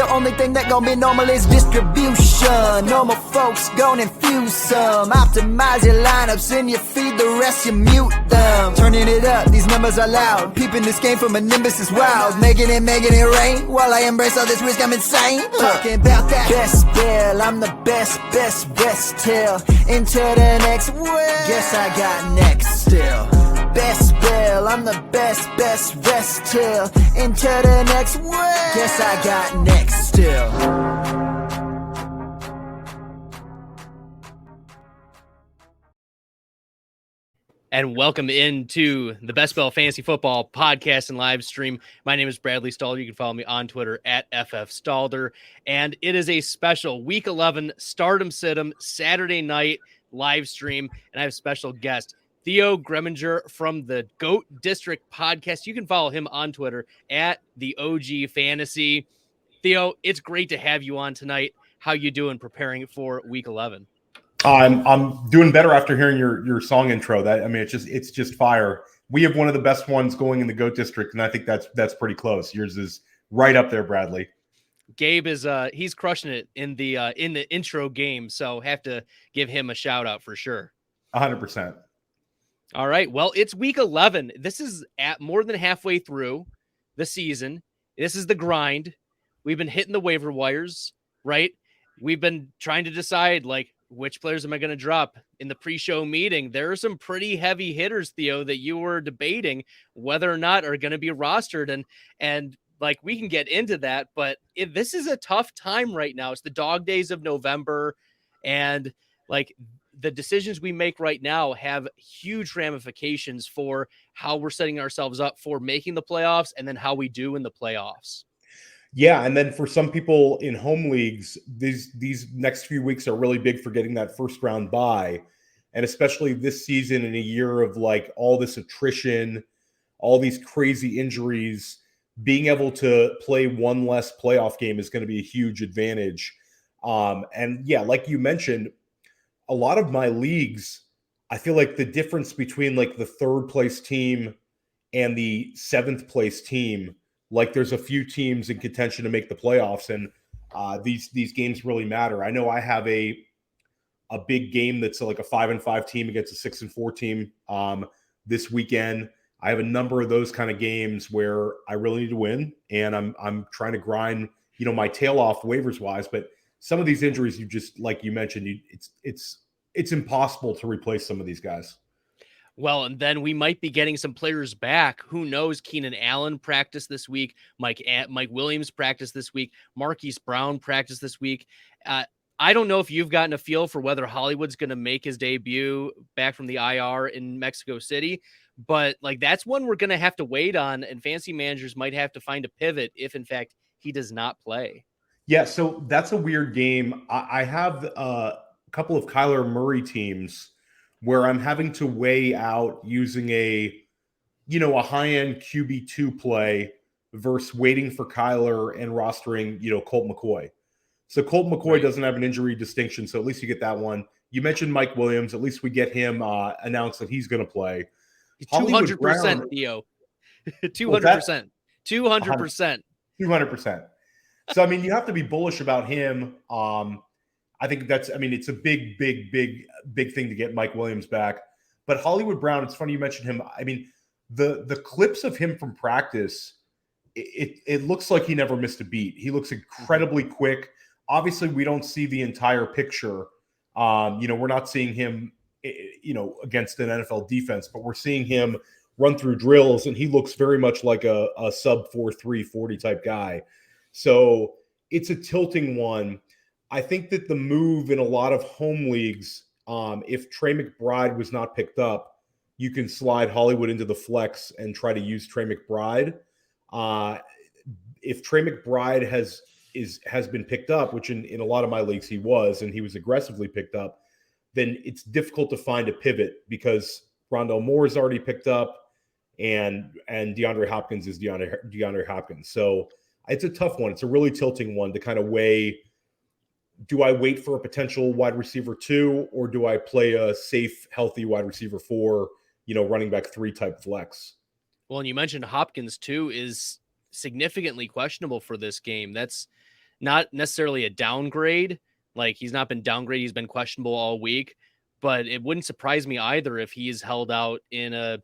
The only thing that gon' be normal is distribution. Normal folks gon' infuse some. Optimize your lineups and you feed the rest, you mute them. Turning it up, these numbers are loud. Peeping this game from a nimbus is wild. Making it rain while I embrace all this risk, I'm insane. Talking about that best bill, I'm the best till into the next world. Guess I got next still. Best bill, I'm the best till into the next world. Guess I got next still. And welcome into the Best Bell Fantasy Football podcast and live stream. My name is Bradley Stalder. You can follow me on Twitter at FFStalder. And it is a special Week 11 Stardom Situm Saturday night live stream. And I have a special guest, Theo Gremminger from the GOAT District podcast. You can follow him on Twitter at the OG Fantasy. Theo, it's great to have you on tonight. How you doing preparing for Week 11? I'm doing better after hearing your song intro. It's just fire. We have one of the best ones going in the GOAT District, and I think that's pretty close. Yours is right up there, Bradley. Gabe is he's crushing it in the intro game, so have to give him a shout out for sure. 100%. All right. Well, it's Week 11. This is at more than halfway through the season. This is the grind. We've been hitting the waiver wires, right? We've been trying to decide which players am I going to drop in the pre-show meeting. There are some pretty heavy hitters, Theo, that you were debating whether or not are going to be rostered. And we can get into that, but this is a tough time right now. It's the dog days of November, and the decisions we make right now have huge ramifications for how we're setting ourselves up for making the playoffs and then how we do in the playoffs. Yeah, and then for some people in home leagues, these next few weeks are really big for getting that first round bye. And especially this season in a year of all this attrition, all these crazy injuries, being able to play one less playoff game is going to be a huge advantage. And yeah, like you mentioned, a lot of my leagues, I feel like the difference between the third place team and the seventh place team, there's a few teams in contention to make the playoffs, and these games really matter. I know I have a big game that's a 5-5 team against a 6-4 team this weekend. I have a number of those kind of games where I really need to win, and I'm trying to grind, my tail off waivers wise. But some of these injuries, you just like you mentioned, it's impossible to replace some of these guys. Well, and then we might be getting some players back. Who knows? Keenan Allen practiced this week. Mike Williams practiced this week. Marquise Brown practiced this week. I don't know if you've gotten a feel for whether Hollywood's going to make his debut back from the IR in Mexico City, but that's one we're going to have to wait on, and fantasy managers might have to find a pivot if, in fact, he does not play. Yeah, so that's a weird game. I have a couple of Kyler Murray teams where I'm having to weigh out using a high-end QB2 play versus waiting for Kyler and rostering, Colt McCoy. So Colt McCoy doesn't have an injury distinction, so at least you get that one. You mentioned Mike Williams. At least we get him announced that he's going to play. 200%, Theo. 200%. 200%. 200%. So, you have to be bullish about him. I think it's a big thing to get Mike Williams back. But Hollywood Brown, it's funny you mentioned him. The clips of him from practice, it looks like he never missed a beat. He looks incredibly quick. Obviously, we don't see the entire picture. We're not seeing him, against an NFL defense, but we're seeing him run through drills, and he looks very much like a sub 4.3 40 type guy. So it's a tilting one. I think that the move in a lot of home leagues, if Trey McBride was not picked up, you can slide Hollywood into the flex and try to use Trey McBride. If Trey McBride has been picked up, which in a lot of my leagues he was, and he was aggressively picked up, then it's difficult to find a pivot because Rondale Moore is already picked up, and DeAndre Hopkins is DeAndre Hopkins. So it's a tough one. It's a really tilting one to kind of weigh. Do I wait for a potential wide receiver 2, or do I play a safe, healthy wide receiver 4, running back 3 type flex? Well, and you mentioned Hopkins too is significantly questionable for this game. not necessarily a downgrade. Like, he's not been downgraded. He's been questionable all week, but it wouldn't surprise me either if he's held out in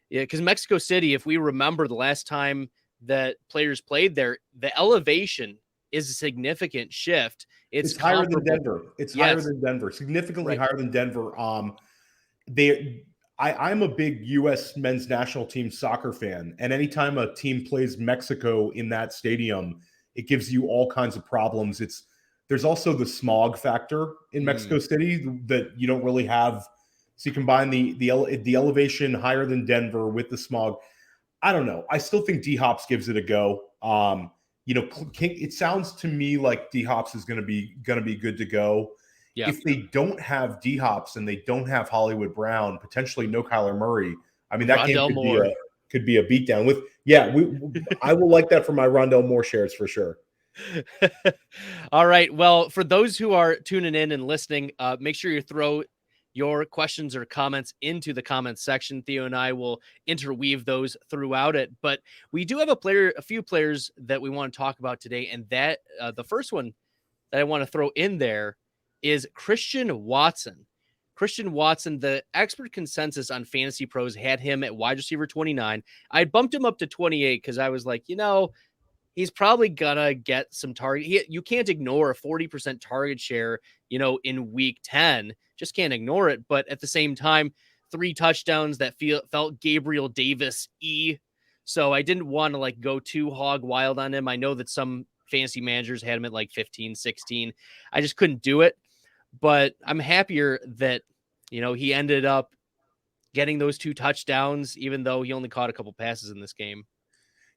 because Mexico City, if we remember the last time that players played there, the elevation is a significant shift. It's higher than Denver. It's higher than Denver, significantly higher than Denver. I'm a big U.S. men's national team soccer fan, and anytime a team plays Mexico in that stadium, it gives you all kinds of problems. There's also the smog factor in Mexico City that you don't really have. So you combine the elevation higher than Denver with the smog. I don't know. I still think D-Hops gives it a go. It sounds to me like D-Hops is going to be good to go. Yeah. If they don't have D-Hops and they don't have Hollywood Brown, potentially no Kyler Murray, I mean, that Rondell game could be a beatdown. I will like that for my Rondell Moore shares for sure. All right. Well, for those who are tuning in and listening, make sure you throw your questions or comments into the comments section. Theo and I will interweave those throughout it. But we do have a few players that we want to talk about today, and that the first one that I want to throw in there is Christian Watson. Christian Watson, the expert consensus on Fantasy Pros had him at wide receiver 29. I bumped him up to 28 because I was like, he's probably gonna get some target. You can't ignore a 40% target share, in week 10. Just can't ignore it. But at the same time, 3 touchdowns that felt Gabriel Davis-y. So I didn't want to go too hog wild on him. I know that some fantasy managers had him at 15, 16. I just couldn't do it. But I'm happier that, he ended up getting those 2 touchdowns, even though he only caught a couple passes in this game.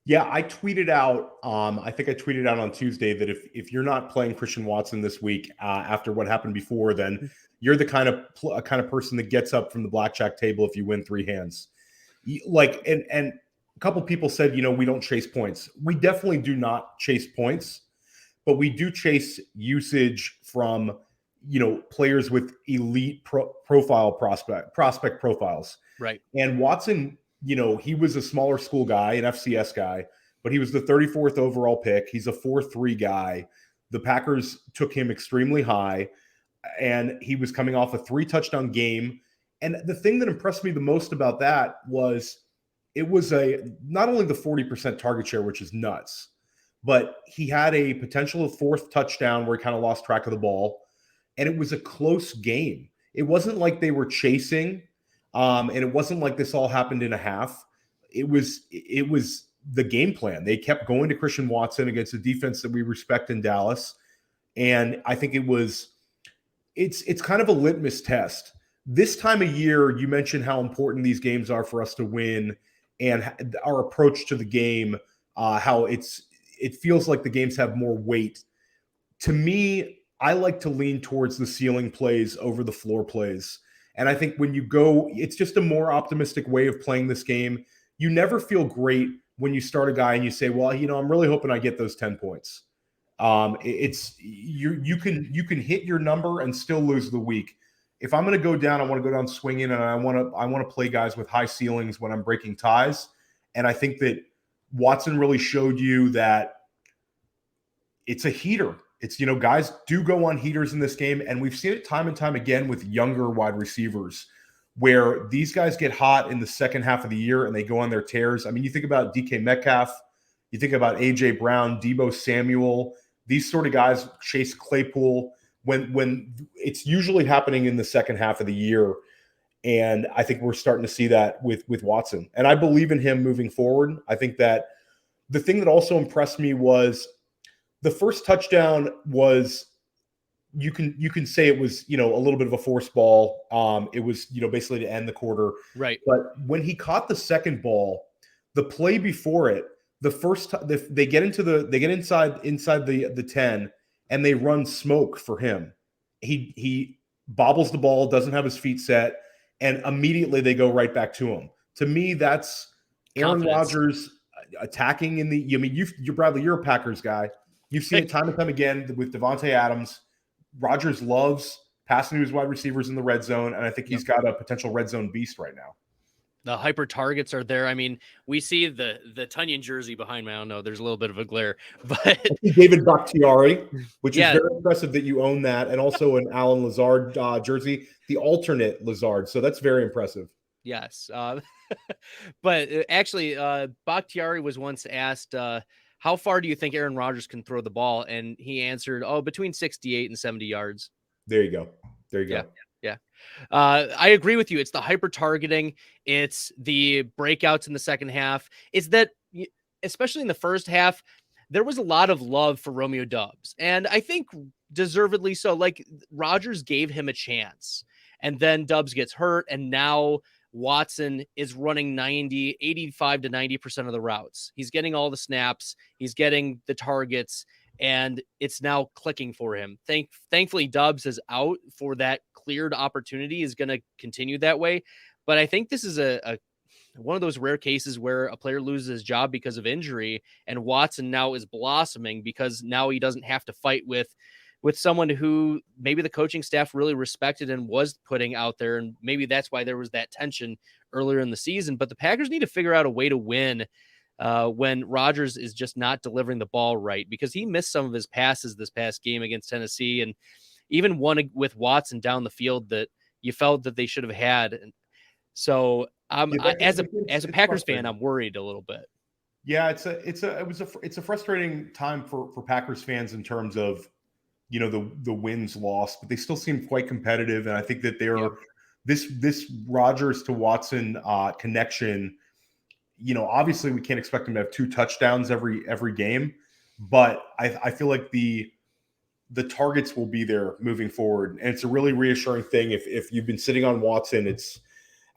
Yeah, I tweeted out, I think I tweeted out on Tuesday that if you're not playing Christian Watson this week after what happened before, then you're the kind of person that gets up from the blackjack table if you win 3 hands. And a couple people said, we don't chase points. We definitely do not chase points, but we do chase usage from, players with elite prospect profiles. Right. And Watson, he was a smaller school guy, an FCS guy, but he was the 34th overall pick. He's a 4.3 guy. The Packers took him extremely high, and he was coming off a 3 touchdown game. And the thing that impressed me the most about that was it was not only the 40% target share, which is nuts, but he had a potential 4th touchdown where he kind of lost track of the ball. And it was a close game. It wasn't like they were chasing. And it wasn't like this all happened in a half. It was the game plan. They kept going to Christian Watson against a defense that we respect in Dallas. And I think it's kind of a litmus test. This time of year, you mentioned how important these games are for us to win and our approach to the game, how it feels like the games have more weight. To me, I like to lean towards the ceiling plays over the floor plays. And I think when you go, it's just a more optimistic way of playing this game. You never feel great when you start a guy and you say, well, I'm really hoping I get those 10 points. You can hit your number and still lose the week. If I'm going to go down, I want to go down swinging, and I want to play guys with high ceilings when I'm breaking ties. And I think that Watson really showed you that it's a heater. It's, guys do go on heaters in this game, and we've seen it time and time again with younger wide receivers where these guys get hot in the second half of the year and they go on their tears. I mean, you think about DK Metcalf, you think about A.J. Brown, Deebo Samuel, these sort of guys, Chase Claypool, when it's usually happening in the second half of the year. And I think we're starting to see that with Watson. And I believe in him moving forward. I think that the thing that also impressed me was the first touchdown was, you can say it was, a little bit of a forced ball. It was, basically to end the quarter. Right. But when he caught the second ball, the play before it, the first they get inside the 10 and they run smoke for him. He bobbles the ball, doesn't have his feet set, and immediately they go right back to him. To me, that's Aaron Rodgers attacking in the. You're a Packers guy. You've seen it time and time again with Devontae Adams. Rodgers loves passing to his wide receivers in the red zone, and I think he's got a potential red zone beast right now. The hyper targets are there. I mean, we see the Tunyon jersey behind me. I don't know. There's a little bit of a glare, but David Bakhtiari, which is yeah, very impressive that you own that, and also an Alan Lazard jersey, the alternate Lazard. So that's very impressive. yes. But actually, Bakhtiari was once asked, how far do you think Aaron Rodgers can throw the ball? And he answered, between 68 and 70 yards. There you go. There you Yeah. go. Yeah. I agree with you. It's the hyper targeting. It's the breakouts in the second half. It's that, especially in the first half, there was a lot of love for Romeo Doubs. And I think deservedly so. Like, Rodgers gave him a chance. And then Doubs gets hurt. And now Watson is running 85 to 90% of the routes. He's getting all the snaps. He's getting the targets. And it's now clicking for him. Thankfully, Doubs is out for that cleared opportunity, is going to continue that way. But I think this is a one of those rare cases where a player loses his job because of injury, and Watson now is blossoming because now he doesn't have to fight with someone who maybe the coaching staff really respected and was putting out there. And maybe that's why there was that tension earlier in the season. But the Packers need to figure out a way to win when Rodgers is just not delivering the ball right, because he missed some of his passes this past game against Tennessee, and even one with Watson down the field that you felt that they should have had. And so as a Packers fan, I'm worried a little bit. Yeah, it's a frustrating time for Packers fans in terms of, you know, the wins lost, but they still seem quite competitive. And I think that they're this Rodgers to Watson connection. You know, obviously we can't expect him to have 2 touchdowns every game, but I feel like the targets will be there moving forward. And it's a really reassuring thing. If you've been sitting on Watson, it's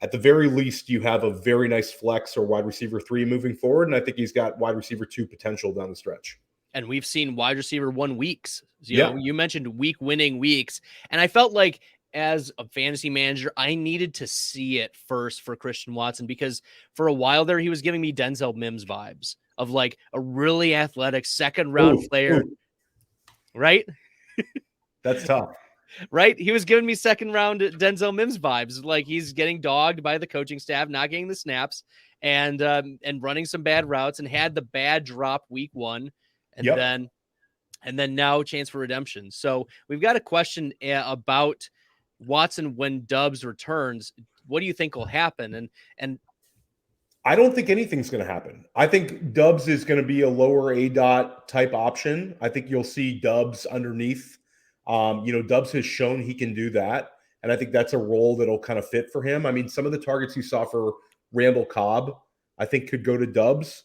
at the very least you have a very nice flex or wide receiver 3 moving forward. And I think he's got wide receiver 2 potential down the stretch. And we've seen wide receiver 1 weeks. You know, you mentioned winning weeks. And I felt like as a fantasy manager, I needed to see it first for Christian Watson, because for a while there, he was giving me Denzel Mims vibes of like a really athletic second round player. Right? That's tough. Right? He was giving me second round Denzel Mims vibes. Like, he's getting dogged by the coaching staff, not getting the snaps, and running some bad routes, and had the bad drop week 1. And then now chance for redemption. So we've got a question about Watson when Doubs returns. What do you think will happen? And I don't think anything's going to happen. I think Doubs is going to be a lower ADOT type option. I think you'll see Doubs underneath. Doubs has shown he can do that, and I think that's a role that'll kind of fit for him. I mean, some of the targets you saw for Randall Cobb, I think, could go to Doubs.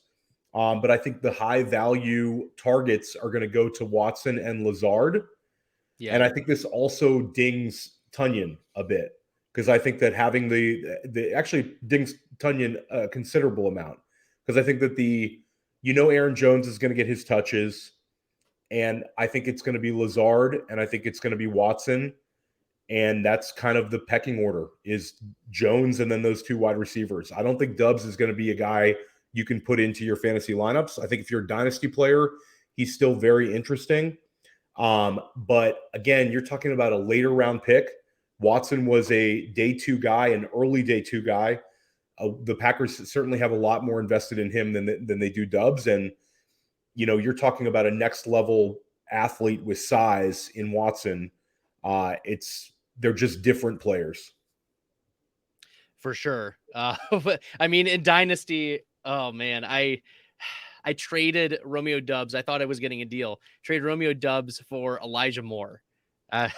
But I think the high value targets are going to go to Watson and Lazard. Yeah. And I think this also dings Tunyon a bit, because I think that having the actually dings Tunyon a considerable amount, because I think that Aaron Jones is going to get his touches, and I think it's going to be Lazard, and I think it's going to be Watson. And that's kind of the pecking order, is Jones and then those 2 wide receivers. I don't think Doubs is going to be a guy you can put into your fantasy lineups. I think if you're a dynasty player, he's still very interesting. But again, you're talking about a later round pick. Watson was a day 2 guy, an early day 2 guy. The Packers certainly have a lot more invested in him than they do Doubs. And, you know, you're talking about a next level athlete with size in Watson. They're just different players. For sure. But I mean, in dynasty, oh man, I traded Romeo Doubs. I thought I was getting a deal. Trade Romeo Doubs for Elijah Moore. I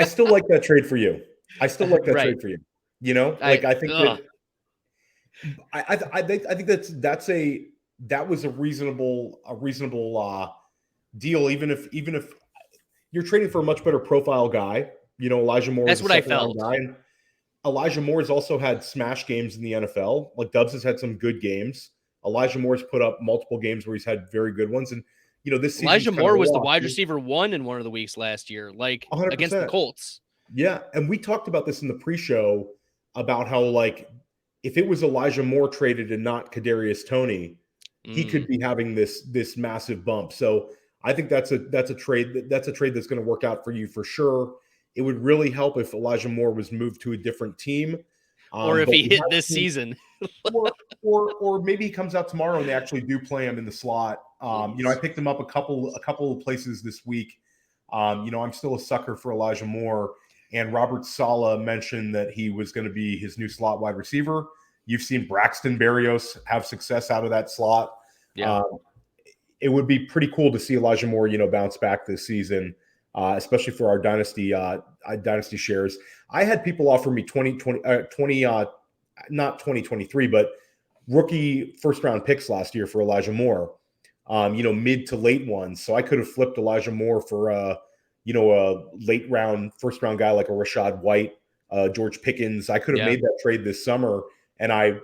still like that trade for you. I still like that trade for you. You know, I think that was a reasonable deal. Even if you're trading for a much better profile guy, you know, Elijah Moore. That's what I felt. Guy, and Elijah Moore has also had smash games in the NFL. Like, Doubs has had some good games. Elijah Moore's put up multiple games where he's had very good ones. And, you know, this season, Elijah Moore was the wide receiver 1 in one of the weeks last year, like 100%. Against the Colts. Yeah. And we talked about this in the pre-show about how, like, if it was Elijah Moore traded and not Kadarius Toney, he could be having this massive bump. So I think that's a trade that's going to work out for you for sure. It would really help if Elijah Moore was moved to a different team. Or if But he we hit have this seen- season. or maybe he comes out tomorrow and they actually do play him in the slot. I picked him up a couple of places this week. I'm still a sucker for Elijah Moore, and Robert Saleh mentioned that he was going to be his new slot wide receiver. You've seen Braxton Berrios have success out of that slot. Yeah. It would be pretty cool to see Elijah Moore, bounce back this season, especially for our dynasty shares. I had people offer me 20, not 2023, but rookie first round picks last year for Elijah Moore, mid to late ones. So I could have flipped Elijah Moore for a late round, first round guy like a Rashad White, George Pickens. I could have made that trade this summer, and I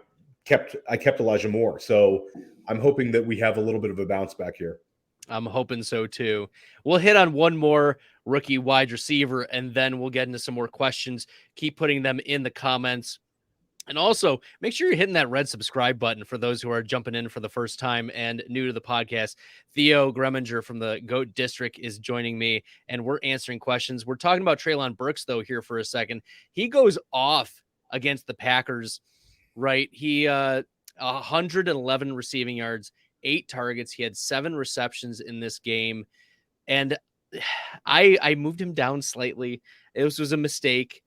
kept Elijah Moore. So I'm hoping that we have a little bit of a bounce back here. I'm hoping so too. We'll hit on one more rookie wide receiver, and then we'll get into some more questions. Keep putting them in the comments. And also, make sure you're hitting that red subscribe button for those who are jumping in for the first time and new to the podcast. Theo Gremminger from the GOAT District is joining me, and we're answering questions. We're talking about Treylon Burks, though, here for a second. He goes off against the Packers, right? He 111 receiving yards, 8 targets. He had 7 receptions in this game. And I moved him down slightly. This was a mistake.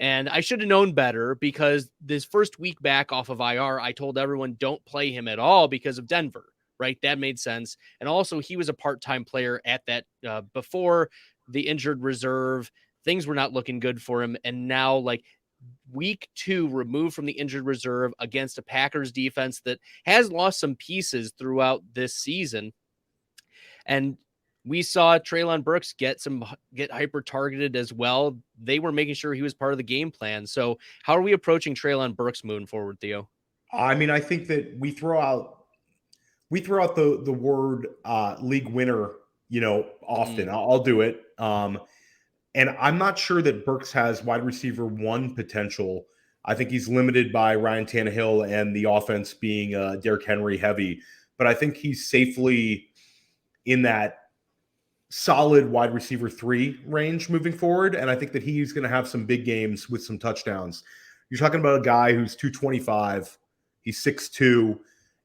And I should have known better, because this first week back off of IR, I told everyone don't play him at all because of Denver, right? That made sense. And also, he was a part-time player at that before the injured reserve. Things were not looking good for him. And now, like, week 2 removed from the injured reserve against a Packers defense that has lost some pieces throughout this season. And we saw Treylon Burks get hyper targeted as well. They were making sure he was part of the game plan. So how are we approaching Treylon Burks moving forward, Theo? I mean, I think that we throw out the word league winner, often. I'll do it. And I'm not sure that Burks has wide receiver 1 potential. I think he's limited by Ryan Tannehill and the offense being Derrick Henry heavy. But I think he's safely in that solid wide receiver 3 range moving forward. And I think that he's going to have some big games with some touchdowns. You're talking about a guy who's 225. He's 6'2".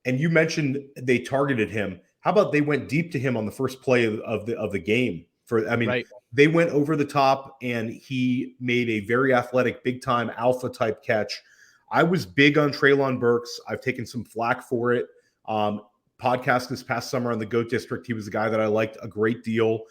And you mentioned they targeted him. How about they went deep to him on the first play of the game? Right. They went over the top, and he made a very athletic, big-time alpha type catch. I was big on Treylon Burks. I've taken some flack for it. Podcast this past summer on the GOAT District, he was a guy that I liked a great deal.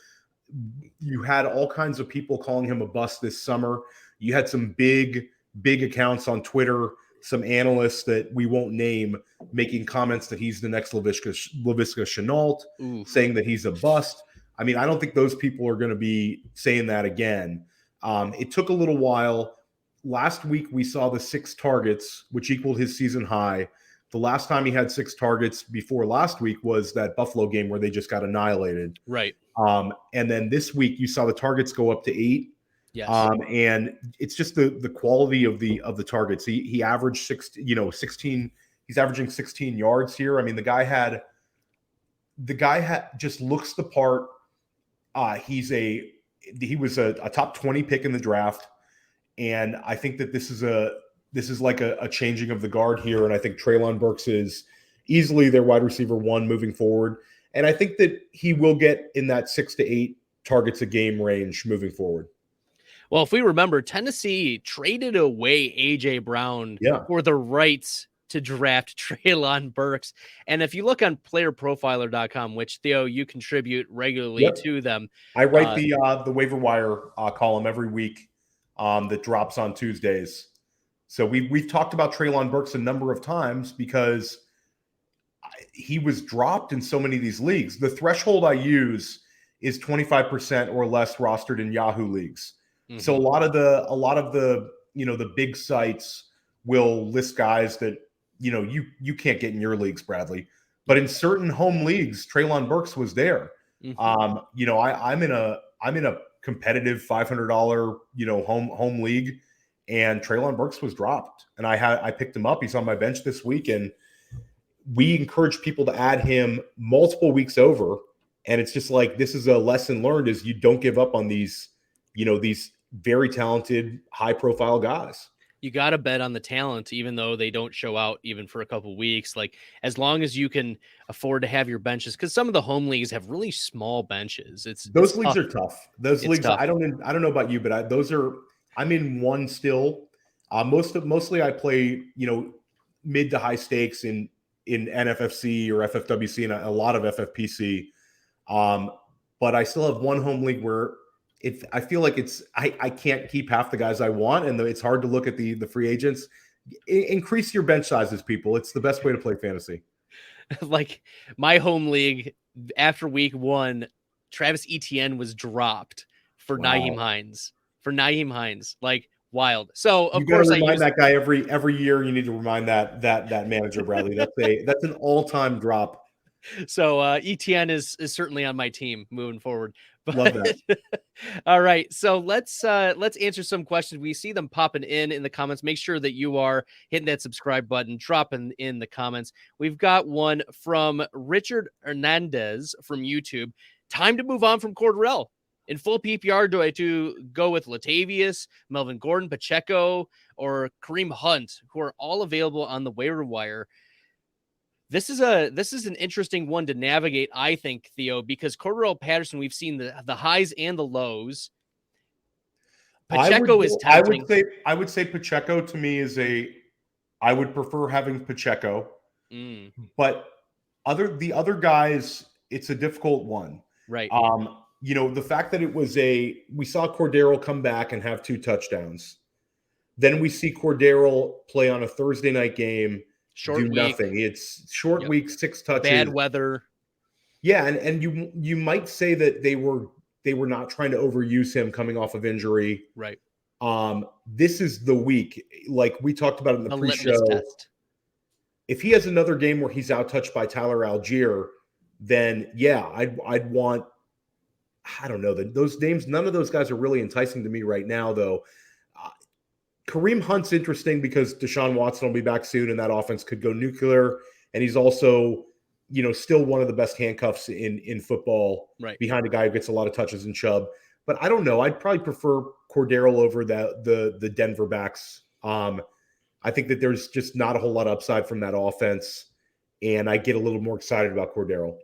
You had all kinds of people calling him a bust this summer. You had some big accounts on Twitter, some analysts that we won't name, making comments that he's the next Laviska Shenault, saying that he's a bust. I mean, I don't think those people are going to be saying that again. It took a little while. Last week, we saw the 6 targets, which equaled his season high. The last time he had 6 targets before last week was that Buffalo game where they just got annihilated. Right. And then this week you saw the targets go up to 8. Yes. And it's just the quality of the targets. He averaged 16. He's averaging 16 yards here. I mean, the guy had just looks the part. He was a top 20 pick in the draft. And I think that this is like a changing of the guard here. And I think Treylon Burks is easily their wide receiver 1 moving forward. And I think that he will get in that 6 to 8 targets a game range moving forward. Well, if we remember, Tennessee traded away A.J. Brown for the rights to draft Treylon Burks. And if you look on playerprofiler.com, which, Theo, you contribute regularly to them. I write the waiver wire column every week that drops on Tuesdays. So we've talked about Treylon Burks a number of times because he was dropped in so many of these leagues. The threshold I use is 25% or less rostered in Yahoo leagues. Mm-hmm. So a lot of the the big sites will list guys that you can't get in your leagues, Bradley. But in certain home leagues, Treylon Burks was there. Mm-hmm. I'm in a competitive $500 home league. And Treylon Burks was dropped, and I picked him up. He's on my bench this week, and we encourage people to add him multiple weeks over. And it's just like, this is a lesson learned: is you don't give up on these, these very talented, high-profile guys. You got to bet on the talent, even though they don't show out even for a couple weeks. Like, as long as you can afford to have your benches, because some of the home leagues have really small benches. Those it's leagues tough. are tough. Those It's leagues, tough. I don't know about you, but I'm in one still. Mostly I play, mid to high stakes in NFFC or FFWC and a lot of FFPC. But I still have one home league where I feel like I can't keep half the guys I want, and it's hard to look at the free agents. Increase your bench sizes, people. It's the best way to play fantasy. Like my home league after week 1, Travis Etienne was dropped for Nyheim Hines. Like wild. So of You got to course remind that guy every year. You need to remind that manager, Bradley. That's an all-time drop. So Etienne is certainly on my team moving forward. But, love that. All right, so let's answer some questions. We see them popping in the comments. Make sure that you are hitting that subscribe button, dropping in the comments. We've got one from Richard Hernandez from YouTube. Time to move on from Cordarrelle. In full PPR, do I go with Latavius, Melvin Gordon, Pacheco, or Kareem Hunt, who are all available on the waiver wire? This is an interesting one to navigate, I think, Theo, because Cordarrelle Patterson, we've seen the highs and the lows. Pacheco is tempting. I would say Pacheco to me I would prefer having Pacheco. But the other guys, it's a difficult one. Right. The fact that we saw Cordero come back and have 2 touchdowns. Then we see Cordero play on a Thursday night game. Short do week. Nothing. It's short week, 6 touches. Bad weather. Yeah, and you might say that they were not trying to overuse him coming off of injury. Right. This is the week, like we talked about in the pre-show. Test. If he has another game where he's out-touched by Tyler Algier, then yeah, I'd want. I don't know those names. None of those guys are really enticing to me right now, though. Kareem Hunt's interesting because Deshaun Watson will be back soon and that offense could go nuclear. And he's also, still one of the best handcuffs in football, right, behind a guy who gets a lot of touches in Chubb. But I don't know. I'd probably prefer Cordero over the Denver backs. I think that there's just not a whole lot of upside from that offense. And I get a little more excited about Cordero.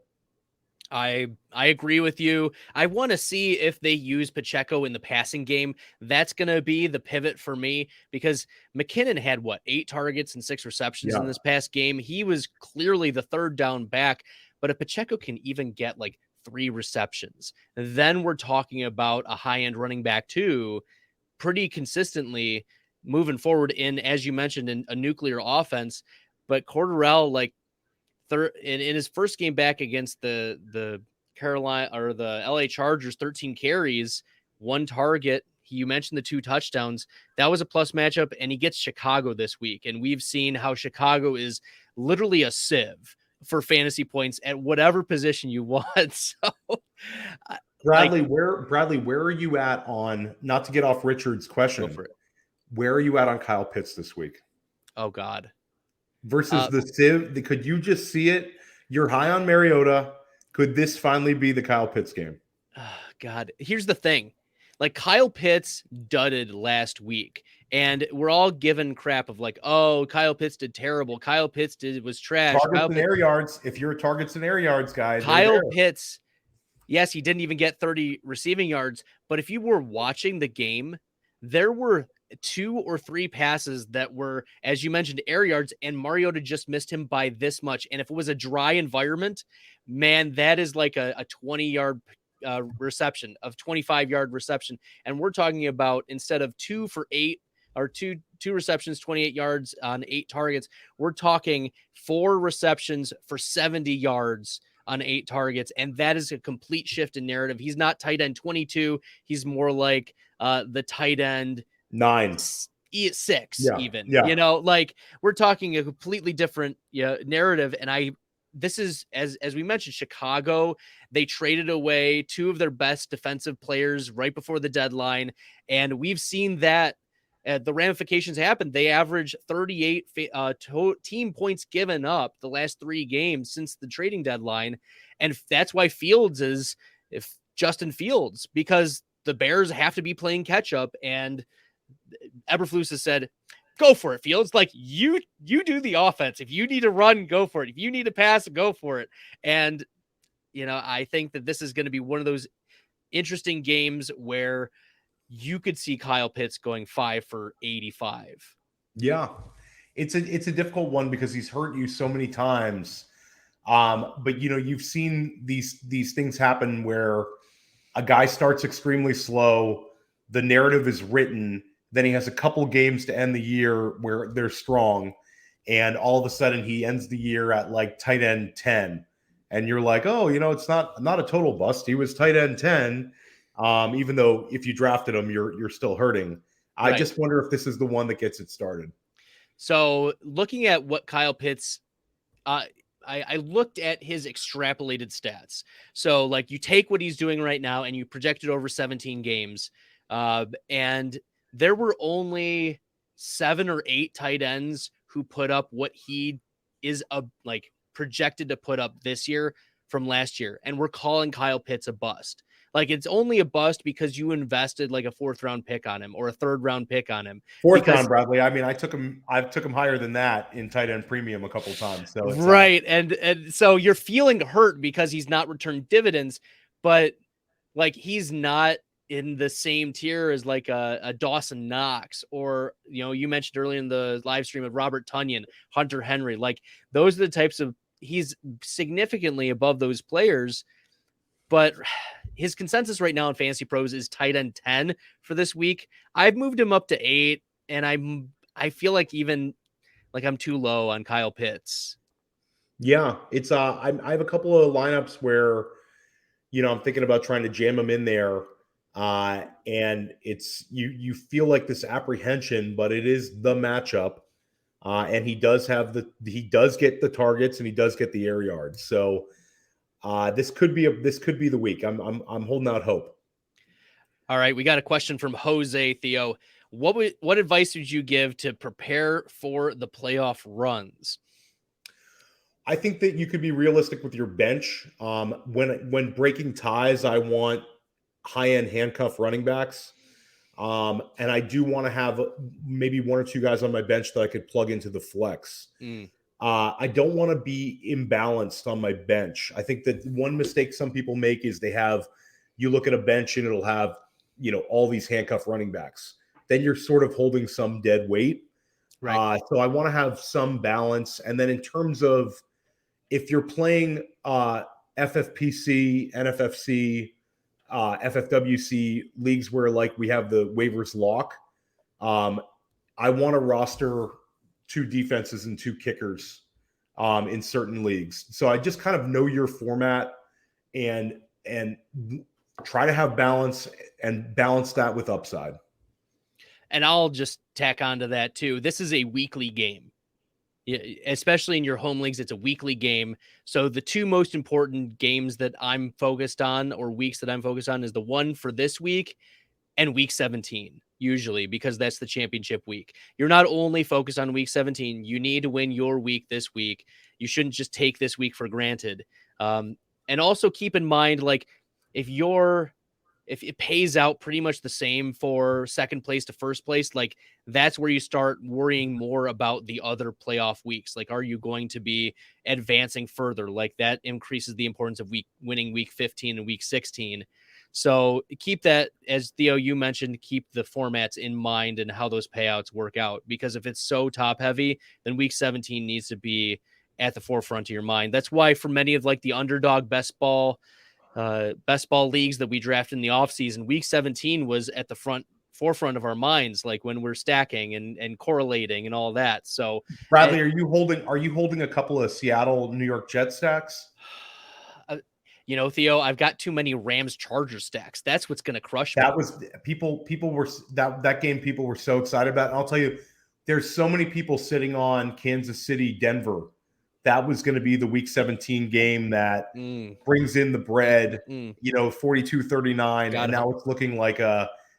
I agree with you. I want to see if they use Pacheco in the passing game. That's going to be the pivot for me because McKinnon had 8 targets and 6 receptions in this past game. He was clearly the third down back, but if Pacheco can even get 3 receptions, then we're talking about a high-end running back too, pretty consistently moving forward in, as you mentioned, in a nuclear offense. But Cordarrelle, in his first game back against the Carolina or the LA Chargers, 13 carries, 1 target. You mentioned the 2 touchdowns. That was a plus matchup, and he gets Chicago this week. And we've seen how Chicago is literally a sieve for fantasy points at whatever position you want. So, Bradley, where are you at on, not to get off Richard's question, where are you at on Kyle Pitts this week? Oh, God. Versus the sieve, could you just see it? You're high on Mariota. Could this finally be the Kyle Pitts game? God, here's the thing. Kyle Pitts dudded last week, and we're all given crap of oh, Kyle Pitts did terrible. Kyle Pitts was trash. Targets and air yards. If you're a targets and air yards guy, Kyle Pitts, yes, he didn't even get 30 receiving yards, but if you were watching the game, there were 2 or 3 passes that were, as you mentioned, air yards, and Mariota just missed him by this much. And if it was a dry environment, man, that is like a 20-yard reception, of 25-yard reception. And we're talking about, instead of 2 for 8 or two receptions, 28 yards on 8 targets, we're talking 4 receptions for 70 yards on 8 targets. And that is a complete shift in narrative. He's not tight end 22. He's more like the tight end 9, 6, even. We're talking a completely different narrative. And this is, as we mentioned, Chicago, they traded away 2 of their best defensive players right before the deadline. And we've seen that the ramifications happen. They average 38 team points given up the last 3 games since the trading deadline. And that's why Fields is Justin Fields, because the Bears have to be playing catch up. And Eberflus has said, go for it, Fields. Like you do the offense. If you need to run, go for it. If you need to pass, go for it. And, I think that this is going to be one of those interesting games where you could see Kyle Pitts going 5 for 85. Yeah. It's a difficult one because he's hurt you so many times. But you've seen these things happen where a guy starts extremely slow, the narrative is written, then he has a couple games to end the year where they're strong, and all of a sudden he ends the year at like tight end 10. And you're like, oh, it's not a total bust. He was tight end 10. Even though if you drafted him, you're still hurting. I Right. just wonder if this is the one that gets it started. So looking at what Kyle Pitts, I looked at his extrapolated stats. So like you take what he's doing right now and you project it over 17 games. And there were only 7 or 8 tight ends who put up what he is projected to put up this year from last year. And we're calling Kyle Pitts a bust. Like it's only a bust because you invested like a 4th round pick on him or a 3rd round pick on him. 4th round, Bradley. I mean, I took him higher than that in tight end premium a couple of times. So it's right. And so you're feeling hurt because he's not returned dividends, but like he's not in the same tier as like a Dawson Knox or, you mentioned earlier in the live stream of Robert Tonyan, Hunter Henry. Like those are the types of, he's significantly above those players, but his consensus right now in Fantasy Pros is tight end 10 for this week. I've moved him up to 8, and I feel like even like I'm too low on Kyle Pitts. Yeah, it's I have a couple of lineups where I'm thinking about trying to jam him in there, and it's you feel like this apprehension, but it is the matchup, and he does get the targets and he does get the air yards. So this could be the week. I'm holding out hope. All right, we got a question from Jose. Theo, what advice would you give to prepare for the playoff runs? I think that you could be realistic with your bench. When breaking ties, I want high-end handcuff running backs. And I do want to have maybe 1 or 2 guys on my bench that I could plug into the flex. I don't want to be imbalanced on my bench. I think that one mistake some people make is you look at a bench and it'll have, all these handcuff running backs. Then you're sort of holding some dead weight. Right. So I want to have some balance. And then in terms of if you're playing FFPC, NFFC, FFWC leagues where like we have the waivers lock, I want to roster 2 defenses and 2 kickers in certain leagues. So I just kind of know your format and try to have balance and balance that with upside. And I'll just tack onto that too. This is a weekly game, especially in your home leagues. It's a weekly game. So the 2 most important games that I'm focused on, or weeks that I'm focused on, is the one for this week and week 17, usually, because that's the championship week. You're not only focused on week 17, you need to win your week this week. You shouldn't just take this week for granted. And also keep in mind, like, if it pays out pretty much the same for second place to first place, like that's where you start worrying more about the other playoff weeks. Like, are you going to be advancing further? Like that increases the importance of winning week 15 and week 16. So keep that, as Theo, you mentioned, keep the formats in mind and how those payouts work out, because if it's so top heavy, then week 17 needs to be at the forefront of your mind. That's why for many of like the underdog best ball leagues that we drafted in the offseason, week 17 was at the forefront of our minds, like when we're stacking and correlating and all that. So Bradley, are you holding a couple of Seattle, New York Jets stacks? Theo, I've got too many Rams Charger stacks. That's what's going to crush me. That was people were that game people were so excited about. And I'll tell you, there's so many people sitting on Kansas City, Denver. That was going to be the week 17 game that brings in the bread, 42-39. And now it's looking like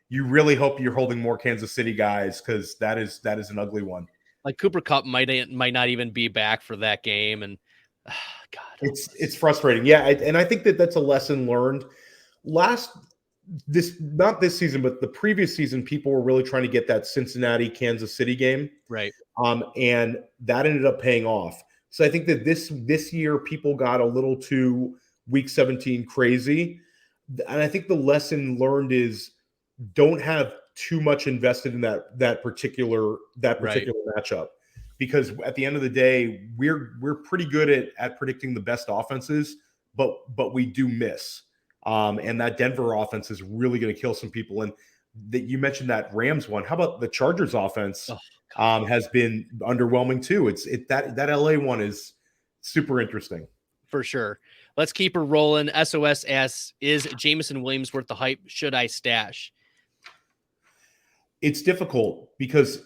you really hope you're holding more Kansas City guys, because that is an ugly one. Like Cooper Kupp might not even be back for that game. And God, it's frustrating. Yeah. And I think that's a lesson learned. Last not this season, but the previous season, people were really trying to get that Cincinnati Kansas City game. Right. And that ended up paying off. So I think that this year people got a little too week 17 crazy. And I think the lesson learned is don't have too much invested in that particular matchup, because at the end of the day, we're pretty good at predicting the best offenses, but we do miss. And that Denver offense is really going to kill some people. And that you mentioned that Rams one. How about the Chargers offense? Has been underwhelming too. That LA one is super interesting. For sure. Let's keep her rolling. SOS asks, is Jameson Williams worth the hype? Should I stash? It's difficult because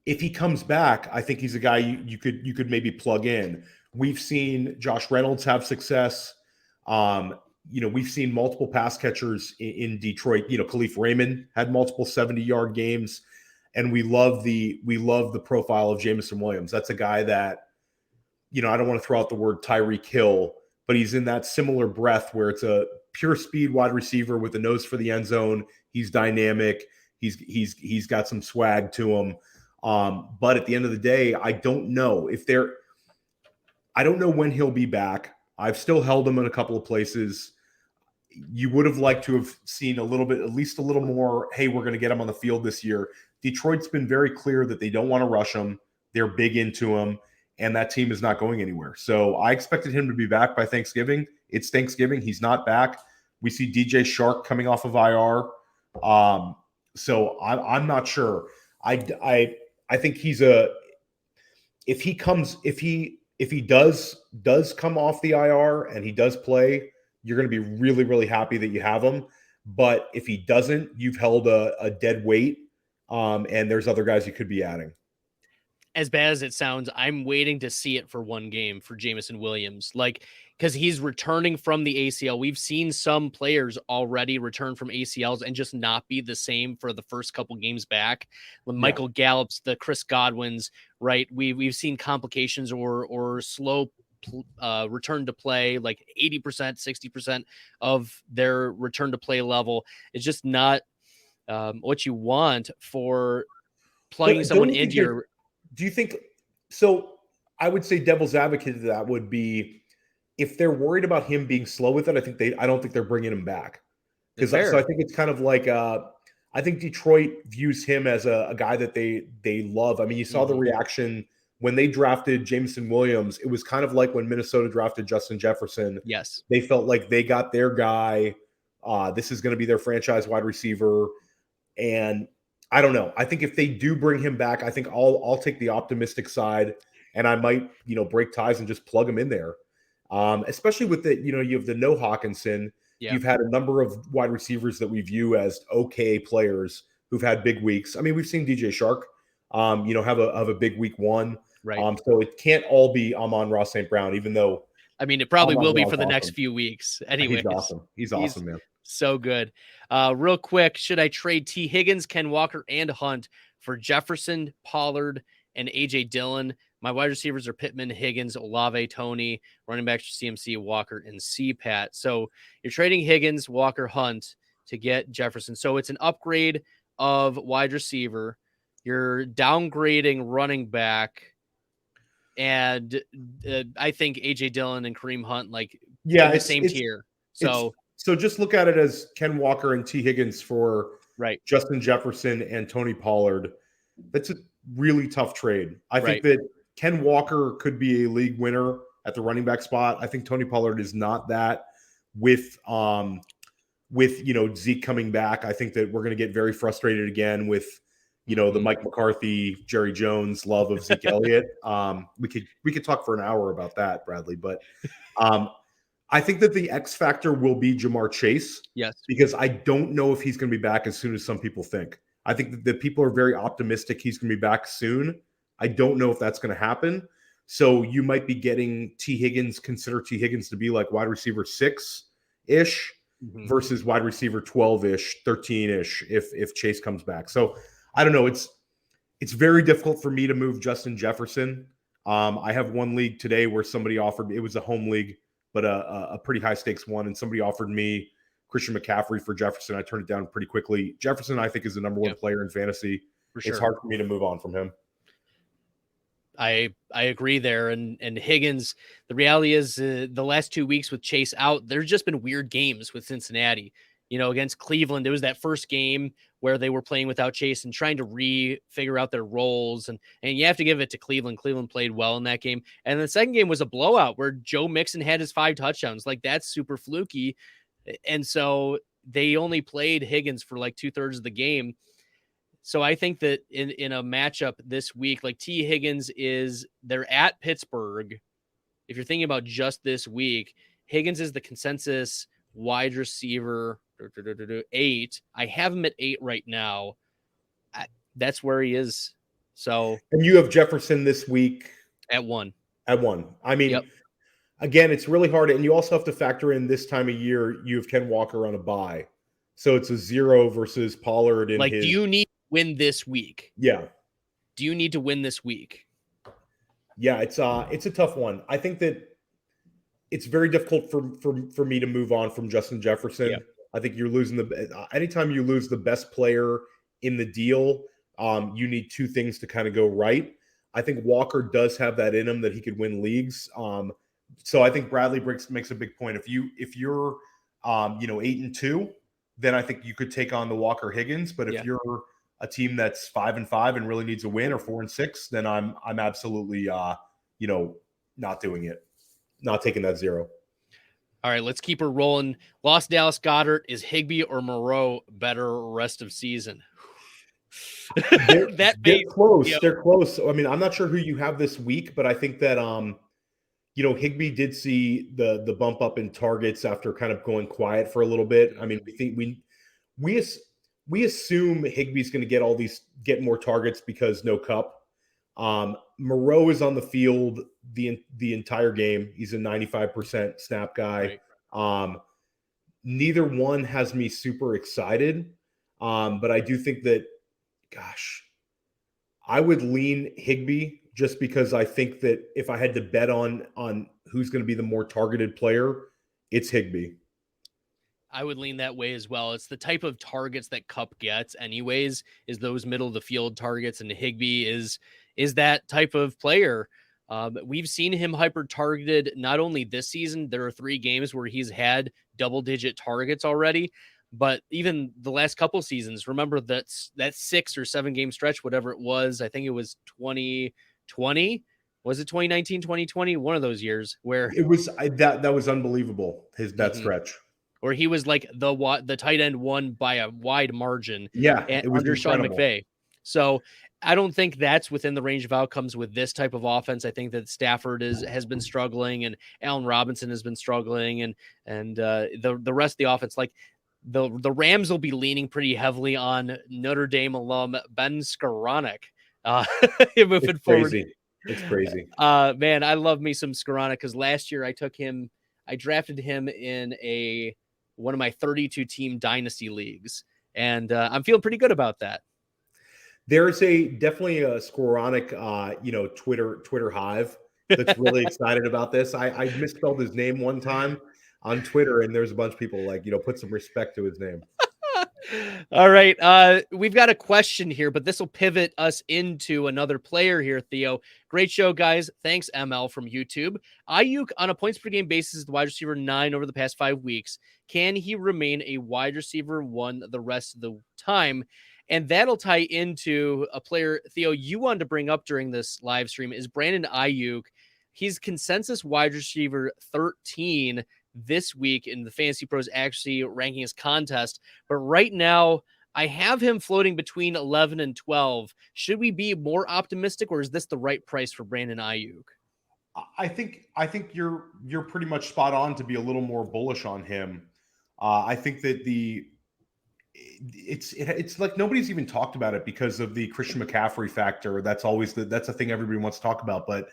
if he comes back, I think he's a guy you could maybe plug in. We've seen Josh Reynolds have success. We've seen multiple pass catchers in Detroit. Khalif Raymond had multiple 70-yard games, and we love the profile of Jameson Williams. That's a guy that, I don't want to throw out the word Tyreek Hill, but he's in that similar breath where it's a pure speed wide receiver with a nose for the end zone. He's dynamic. He's got some swag to him. But at the end of the day, I don't know when he'll be back. I've still held him in a couple of places. You would have liked to have seen a little bit, at least a little more, hey, we're going to get him on the field this year. Detroit's been very clear that they don't want to rush him. They're big into him, and that team is not going anywhere. So I expected him to be back by Thanksgiving. It's Thanksgiving. He's not back. We see DJ Shark coming off of IR. So I'm not sure. I think if he does come off the IR and he does play, you're going to be really, really happy that you have him. But if he doesn't, you've held a dead weight, and there's other guys you could be adding. As bad as it sounds, I'm waiting to see it for one game for Jameson Williams, because he's returning from the ACL. We've seen some players already return from ACLs and just not be the same for the first couple games back. When Michael Gallup's, the Chris Godwins, right? We've seen complications or slow return to play, like 80%, 60% of their return to play level. It's just not what you want for plugging someone into your. Do you think so? I would say devil's advocate to that would be, if they're worried about him being slow with it, I don't think they're bringing him back. So I think it's kind of like I think Detroit views him as a guy that they love. I mean, you saw the reaction when they drafted Jameson Williams. It was kind of like when Minnesota drafted Justin Jefferson. Yes, they felt like they got their guy. This is going to be their franchise wide receiver, and I don't know. I think if they do bring him back, I think I'll take the optimistic side, and I might break ties and just plug him in there. Especially with you have the no Hawkinson. Yeah. You've had a number of wide receivers that we view as okay players who've had big weeks. I mean, we've seen DJ Shark, have a big week one. Right. So it can't all be Amon-Ra St. Brown, even though. I mean, it probably will be for the next few weeks. Anyway, He's awesome, man. So good. Real quick, should I trade T. Higgins, Ken Walker, and Hunt for Jefferson, Pollard, and A.J. Dillon? My wide receivers are Pittman, Higgins, Olave, Tony, running backs CMC, Walker, and CPAT. So you're trading Higgins, Walker, Hunt to get Jefferson. So it's an upgrade of wide receiver. You're downgrading running back. And I think A.J. Dillon and Kareem Hunt, in the same tier. So just look at it as Ken Walker and T. Higgins for Justin Jefferson and Tony Pollard. That's a really tough trade. I think that Ken Walker could be a league winner at the running back spot. I think Tony Pollard is not that. With Zeke coming back, I think that we're going to get very frustrated again with the Mike McCarthy, Jerry Jones love of Zeke Elliott. We could talk for an hour about that, Bradley, but I think that the X factor will be Jamar Chase. Yes. Because I don't know if he's going to be back as soon as some people think. I think that people are very optimistic he's going to be back soon. I don't know if that's going to happen. So you might be getting consider T. Higgins to be like wide receiver 6-ish versus wide receiver 12-ish, 13-ish if Chase comes back. So I don't know. It's very difficult for me to move Justin Jefferson. I have one league today where somebody offered me, it was a home league, but a pretty high stakes one. And somebody offered me Christian McCaffrey for Jefferson. I turned it down pretty quickly. Jefferson, I think, is the number one player in fantasy. For sure. It's hard for me to move on from him. I agree there. And Higgins, the reality is the last 2 weeks with Chase out, there's just been weird games with Cincinnati. Against Cleveland, it was that first game where they were playing without Chase and trying to figure out their roles. And you have to give it to Cleveland. Cleveland played well in that game. And the second game was a blowout where Joe Mixon had his 5 touchdowns. Like, that's super fluky. And so they only played Higgins for like 2/3 of the game. So I think that in a matchup this week, like T. Higgins they're at Pittsburgh. If you're thinking about just this week, Higgins is the consensus wide receiver 8. I have him at 8 right now. That's where he is. So, and you have Jefferson this week at 1. I mean, yep. Again, it's really hard. And you also have to factor in this time of year, you have Ken Walker on a bye. So it's a 0 versus Pollard. Do you need to win this week? Yeah. Do you need to win this week? Yeah, it's a tough one. I think that it's very difficult for me to move on from Justin Jefferson. Yeah. I think you're losing anytime you lose the best player in the deal, you need 2 things to kind of go right. I think Walker does have that in him that he could win leagues. So I think Bradley Briggs makes a big point. If you're 8-2, then I think you could take on the Walker Higgins. But if you're a team that's 5-5 and really needs a win, or 4-6, then I'm absolutely not doing it. Not taking that 0. All right, let's keep her rolling. Lost Dallas Goedert. Is Higbee or Moreau better rest of season? They're close. They're close. I mean, I'm not sure who you have this week, but I think that Higbee did see the bump up in targets after kind of going quiet for a little bit. I mean, we assume Higbee's going to get more targets because no Cup. Moreau is on the field the entire game. He's a 95% snap guy. Right. Neither one has me super excited. But I do think that, gosh, I would lean Higbee just because I think that if I had to bet on who's going to be the more targeted player, it's Higbee. I would lean that way as well. It's the type of targets that Cup gets anyways, is those middle of the field targets, and Higbee is that type of player. We've seen him hyper targeted not only this season. There are 3 games where he's had double-digit targets already, but even the last couple seasons, remember that 6 or 7 game stretch, whatever it was, I think it was 2020. Was it 2019, 2020? One of those years where it was that was unbelievable. That stretch. Where he was like the tight end 1 by a wide margin. Yeah, it was under Sean incredible. McVay. So I don't think that's within the range of outcomes with this type of offense. I think that Stafford has been struggling, and Allen Robinson has been struggling, and the rest of the offense, like the Rams, will be leaning pretty heavily on Notre Dame alum Ben Skoranek. Moving forward. It's crazy. Man, I love me some Skoranek because last year I drafted him in one of my 32 team dynasty leagues, and I'm feeling pretty good about that. There's definitely a Skoranek, Twitter hive that's really excited about this. I misspelled his name one time on Twitter, and there's a bunch of people put some respect to his name. All right. We've got a question here, but this will pivot us into another player here, Theo. Great show, guys. Thanks, ML from YouTube. Ayuk on a points per game basis is the wide receiver 9 over the past 5 weeks. Can he remain a wide receiver 1 the rest of the time? And that'll tie into a player, Theo, you wanted to bring up during this live stream is Brandon Ayuk. He's consensus wide receiver 13 this week in the Fantasy Pros Accuracy Rankings contest. But right now, I have him floating between 11 and 12. Should we be more optimistic, or is this the right price for Brandon Ayuk? I think you're pretty much spot on to be a little more bullish on him. I think that it's like nobody's even talked about it because of the Christian McCaffrey factor. That's always that's a thing everybody wants to talk about, but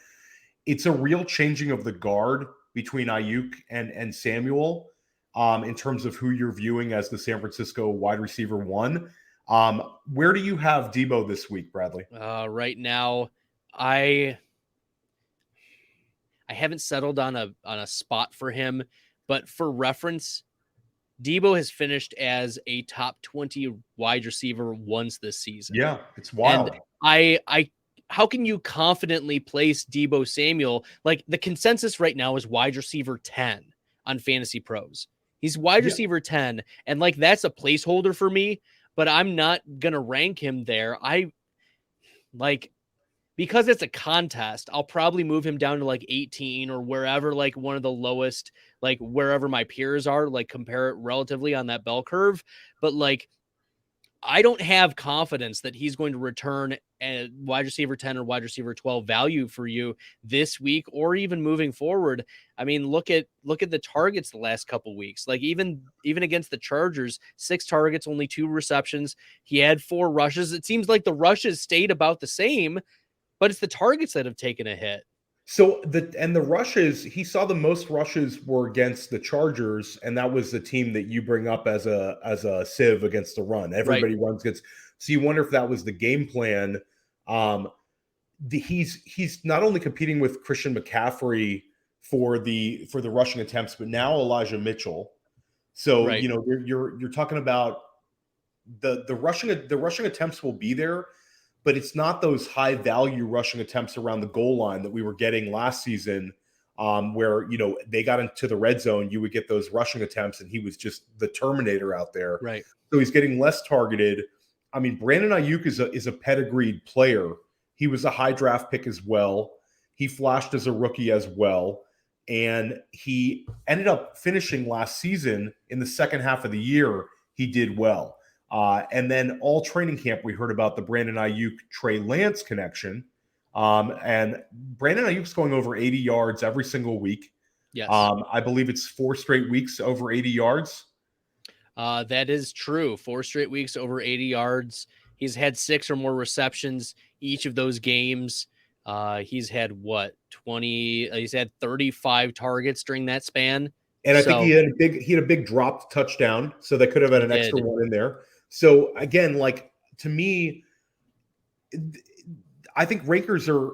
it's a real changing of the guard between Ayuk and Samuel in terms of who you're viewing as the San Francisco wide receiver 1. Where do you have Debo this week, Bradley? Right now, I haven't settled on a spot for him, but for reference, Debo has finished as a top 20 wide receiver once this season. Yeah, it's And wild. how can you confidently place Debo Samuel? Like, the consensus right now is wide receiver 10 on Fantasy Pros. He's wide receiver 10, and like, that's a placeholder for me, but I'm not gonna rank him there. Because it's a contest, I'll probably move him down to like 18 or wherever, like one of the lowest, like wherever my peers are, like compare it relatively on that bell curve. But like, I don't have confidence that he's going to return a wide receiver 10 or wide receiver 12 value for you this week or even moving forward. I mean, look at the targets the last couple weeks. Like, even against the Chargers, 6 targets, only 2 receptions. He had 4 rushes. It seems like the rushes stayed about the same, but it's the targets that have taken a hit. So the rushes, he saw the most rushes were against the Chargers, and that was the team that you bring up as a sieve against the run. Everybody runs against. So you wonder if that was the game plan. He's not only competing with Christian McCaffrey for the rushing attempts, but now Elijah Mitchell. So you're talking about the rushing attempts will be there, but it's not those high value rushing attempts around the goal line that we were getting last season, where, they got into the red zone, you would get those rushing attempts and he was just the Terminator out there. Right. So he's getting less targeted. I mean, Brandon Ayuk is a pedigreed player. He was a high draft pick as well. He flashed as a rookie as well. And he ended up finishing last season in the second half of the year. He did well. And then all training camp, we heard about the Brandon Ayuk Trey Lance connection. And Brandon Ayuk's going over 80 yards every single week. Yes. I believe it's 4 straight weeks over 80 yards. That is true. 4 straight weeks over 80 yards. He's had 6 or more receptions each of those games. He's had 20? He's had 35 targets during that span. And I think he had a big dropped touchdown, so they could have had an extra one in there. So again, like, to me, I think Rakers are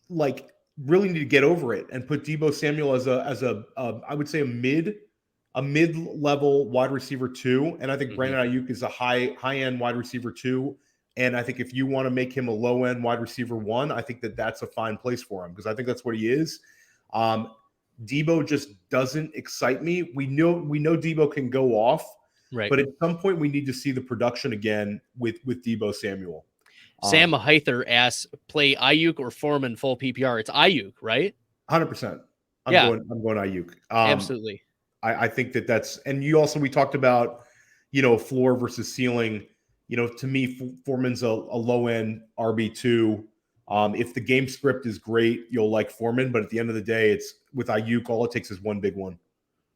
like really need to get over it and put Debo Samuel as a I would say a mid-level wide receiver 2, and I think Brandon Ayuk is a high-end wide receiver 2. And I think if you want to make him a low-end wide receiver 1, I think that's a fine place for him, because I think that's what he is. Debo just doesn't excite me. We know Debo can go off. Right. But at some point, we need to see the production again with Debo Samuel. Sam Heither asks, play Ayuk or Foreman full PPR? It's Ayuk, right? 100%. I'm going Ayuk. Absolutely. I think that's, and we talked about, floor versus ceiling. To me, Foreman's a low end RB2. If the game script is great, you'll like Foreman. But at the end of the day, it's with Ayuk, all it takes is one big one.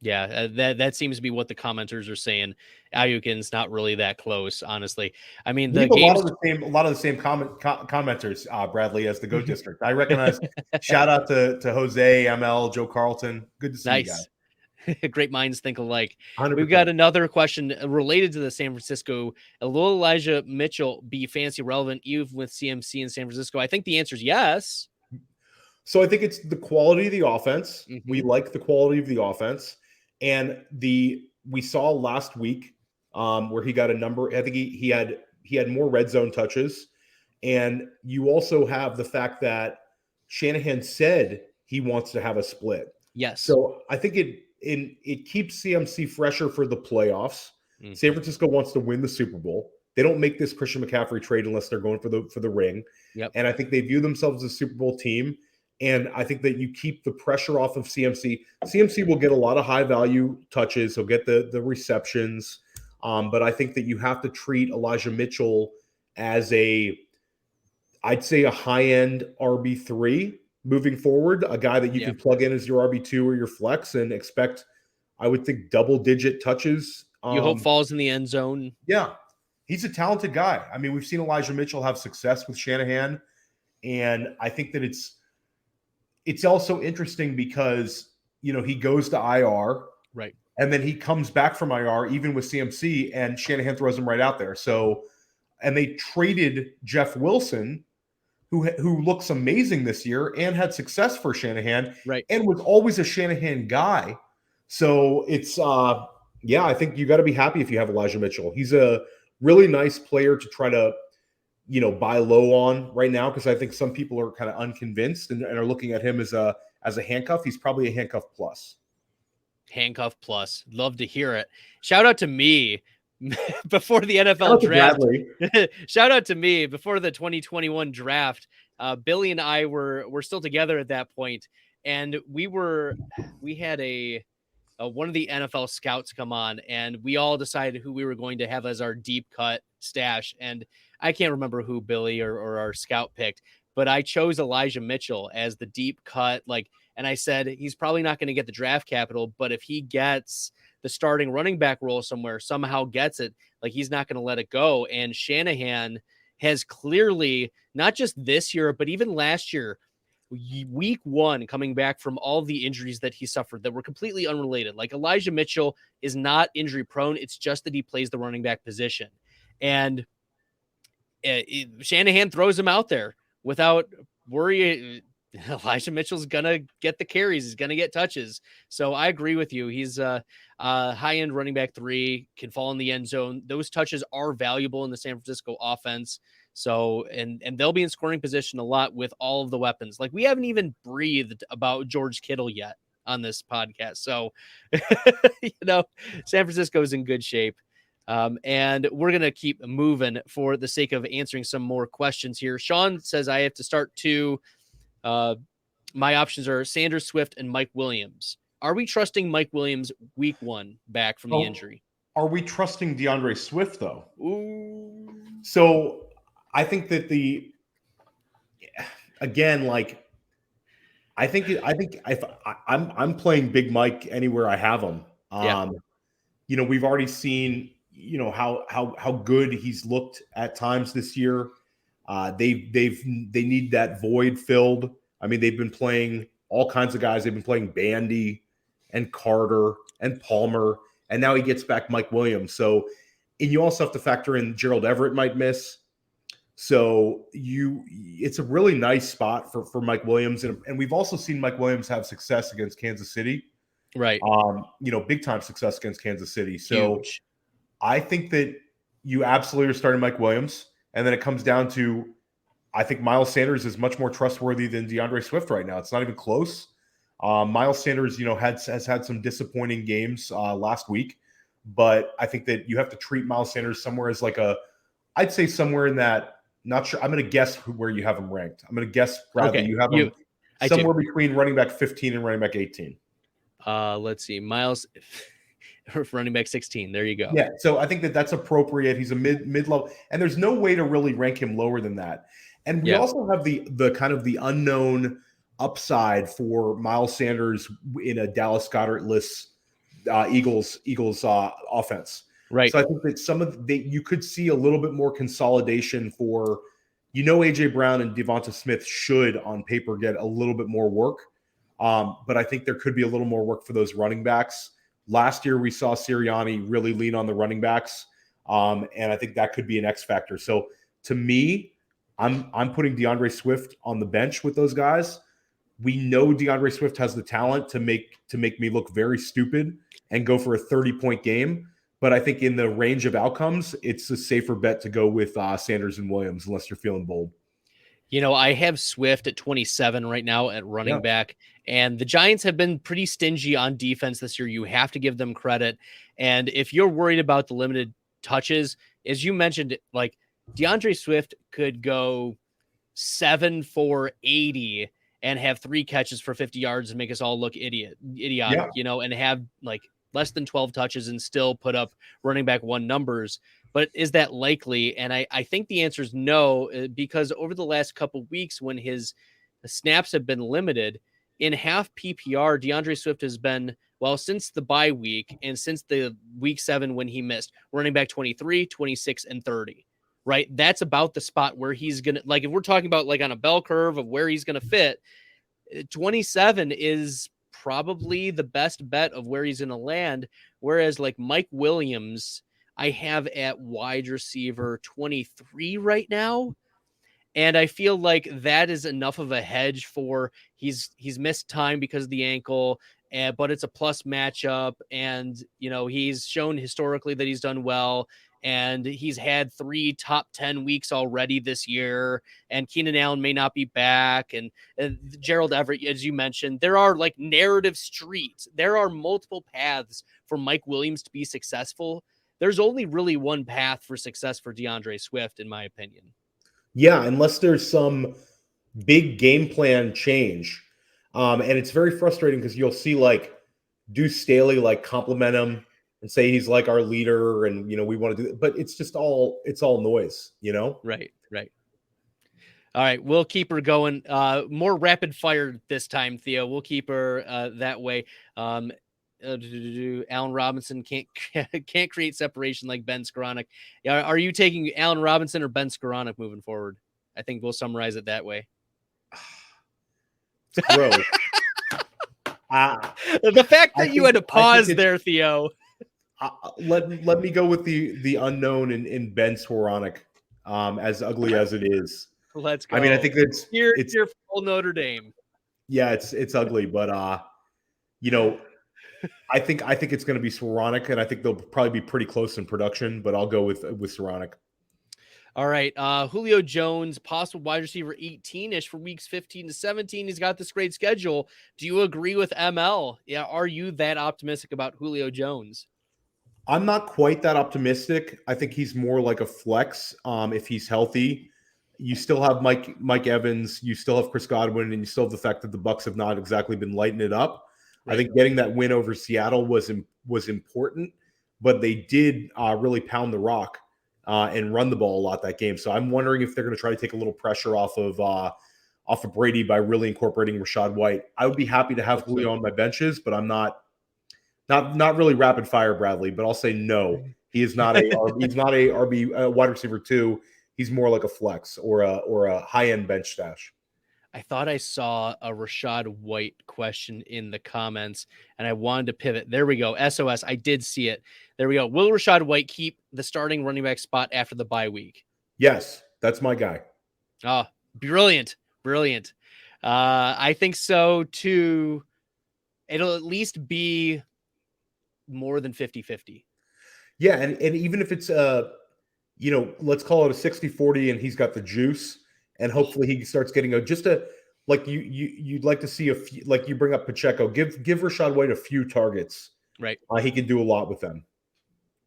Yeah, that seems to be what the commenters are saying. Ayukin's not really that close, honestly. I mean, a lot of the same commenters, Bradley, as the GOAT District. I recognize. Shout out to Jose, ML, Joe Carlton. Good to see you guys. Great minds think alike. 100%. We've got another question related to the San Francisco. Will Elijah Mitchell be fantasy relevant even with CMC in San Francisco? I think the answer is yes. So I think it's the quality of the offense. We like the quality of the offense. And we saw last week where he got a number. I think he had more red zone touches, and you also have the fact that Shanahan said he wants to have a split. Yes. So I think it keeps CMC fresher for the playoffs. San Francisco wants to win the Super Bowl. They don't make this Christian McCaffrey trade unless they're going for the ring. Yep. And I think they view themselves as a Super Bowl team. And I think that you keep the pressure off of CMC. CMC will get a lot of high-value touches. He'll get the receptions. But I think that you have to treat Elijah Mitchell as I'd say a high-end RB3 moving forward, a guy that you can plug in as your RB2 or your flex and expect, I would think, double-digit touches. You hope falls in the end zone. Yeah. He's a talented guy. I mean, we've seen Elijah Mitchell have success with Shanahan. And I think that it's also interesting because, he goes to IR. Right. And then he comes back from IR, even with CMC, and Shanahan throws him right out there. So, and they traded Jeff Wilson, who looks amazing this year and had success for Shanahan, right, and was always a Shanahan guy. So it's Yeah, I think you got to be happy if you have Elijah Mitchell. He's a really nice player to try to, buy low on right now, because I think some people are kind of unconvinced and are looking at him as a handcuff. He's probably a handcuff plus. Handcuff plus. Love to hear it. Shout out to me before the NFL Shout out to draft. Bradley. Shout out to me before the 2021 draft. Billy and I were still together at that point, and we had one of the NFL scouts come on, and we all decided who we were going to have as our deep cut stash. And I can't remember who Billy or our scout picked, but I chose Elijah Mitchell as the deep cut. And I said, he's probably not going to get the draft capital, but if he gets the starting running back role somewhere, somehow gets it, he's not going to let it go. And Shanahan has clearly, not just this year, but even last year, week one, coming back from all the injuries that he suffered that were completely unrelated. Elijah Mitchell is not injury prone. It's just that he plays the running back position. And Shanahan throws him out there without worry. Elijah Mitchell's going to get the carries. He's going to get touches. So I agree with you. He's a high-end running back 3, can fall in the end zone. Those touches are valuable in the San Francisco offense. So, and they'll be in scoring position a lot with all of the weapons. We haven't even breathed about George Kittle yet on this podcast. So, San Francisco is in good shape. And we're going to keep moving for the sake of answering some more questions here. Sean says I have to start to, my options are Sanders, Swift, and Mike Williams. Are we trusting Mike Williams week 1 back from the injury? Are we trusting DeAndre Swift though? Ooh. So I think that I'm playing Big Mike anywhere I have him. We've already seen, how good he's looked at times this year. They need that void filled. I mean, they've been playing all kinds of guys. They've been playing Bandy and Carter and Palmer, and now he gets back Mike Williams. So, and you also have to factor in Gerald Everett might miss. So it's a really nice spot for Mike Williams. And we've also seen Mike Williams have success against Kansas City. Right. Big time success against Kansas City. So huge. I think that you absolutely are starting Mike Williams. And then it comes down to, I think Miles Sanders is much more trustworthy than DeAndre Swift right now. It's not even close. Miles Sanders, has had some disappointing games last week, but I think that you have to treat Miles Sanders somewhere as I'd say somewhere in that. Not sure. I'm going to guess where you have him ranked. I'm going to guess, Bradley, you have him somewhere between running back 15 and running back 18. Let's see. Miles, running back 16. There you go. Yeah. So I think that's appropriate. He's a mid-level, and there's no way to really rank him lower than that. And we also have the kind of the unknown upside for Miles Sanders in a Dallas Goedert-less Eagles offense. Right. So I think that you could see a little bit more consolidation for, AJ Brown and Devonta Smith should on paper get a little bit more work. But I think there could be a little more work for those running backs. Last year we saw Sirianni really lean on the running backs. And I think that could be an X factor. So to me, I'm putting DeAndre Swift on the bench with those guys. We know DeAndre Swift has the talent to make me look very stupid and go for a 30-point game. But I think in the range of outcomes, it's a safer bet to go with Sanders and Williams, unless you're feeling bold. I have Swift at 27 right now at running back, and the Giants have been pretty stingy on defense this year. You have to give them credit. And if you're worried about the limited touches, as you mentioned, DeAndre Swift could go 7 for 80 and have 3 catches for 50 yards and make us all look idiotic, and have less than 12 touches and still put up running back 1 numbers. But is that likely? And I think the answer is no, because over the last couple of weeks when his snaps have been limited, in half PPR, DeAndre Swift has been, since the bye week and since the week 7 when he missed, running back 23, 26, and 30, right? That's about the spot where he's going to, if we're talking about on a bell curve of where he's going to fit, 27 is probably the best bet of where he's going to land. Whereas Mike Williams, I have at wide receiver 23 right now. And I feel like that is enough of a hedge for he's missed time because of the ankle. but it's a plus matchup. And, he's shown historically that he's done well. And he's had 3 top 10 weeks already this year. And Keenan Allen may not be back. And Gerald Everett, as you mentioned, there are like narrative streets. There are multiple paths for Mike Williams to be successful. There's only really one path for success for DeAndre Swift, in my opinion. Yeah, unless there's some big game plan change. And it's very frustrating because you'll see like Deuce Staley like compliment him and say he's like our leader and, we want to do it. But it's just all noise, Right. All right, we'll keep her going. More rapid fire this time, Theo. We'll keep her that way. Allen Robinson can't create separation like Ben Skoranek. Are you taking Allen Robinson or Ben Skoranek moving forward? I think we'll summarize it that way. It's gross. The fact that you had to pause there, Theo. Let me go with the unknown in Ben Skoranek, as ugly as it is. Let's go. I mean, I think it's full Notre Dame. Yeah, it's ugly, but I think it's going to be Skoranek, and I think they'll probably be pretty close in production. But I'll go with Skoranek. All right, Julio Jones, possible wide receiver 18-ish for weeks 15 to 17. He's got this great schedule. Do you agree with ML? Yeah, are you that optimistic about Julio Jones? I'm not quite that optimistic. I think he's more like a flex if he's healthy. You still have Mike Evans, you still have Chris Godwin, and you still have the fact that the Bucs have not exactly been lighting it up. Right. I think getting that win over Seattle was important, but they did really pound the rock and run the ball a lot that game. So I'm wondering if they're going to try to take a little pressure off of Brady by really incorporating Rachaad White. I would be happy to have Julio on my benches, but I'm not really rapid fire Bradley. But I'll say no. He is not he's not a RB wide receiver 2. He's more like a flex or a high end bench stash. I thought I saw a Rachaad White question in the comments, and I wanted to pivot. There we go. SOS. I did see it. There we go. Will Rachaad White keep the starting running back spot after the bye week? Yes, that's my guy. Oh, brilliant. I think so too. It'll at least be more than 50-50. Yeah, and even if it's let's call it a 60-40 and he's got the juice, and hopefully he starts getting you'd like to see a few, like you bring up Pacheco, give Rachaad White a few targets. Right. He can do a lot with them.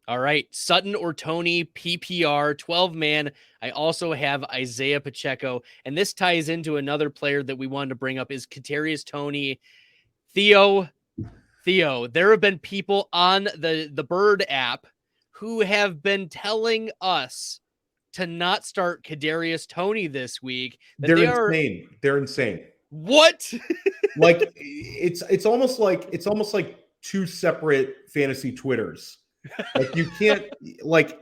All right. Sutton or Tony, PPR, 12-man. I also have Isaiah Pacheco, and this ties into another player that we wanted to bring up is Kadarius Toney. Theo, there have been people on the Bird app who have been telling us to not start Kadarius Toney this week. They're insane. They're insane. What? Like it's almost like two separate fantasy Twitters. Like you can't like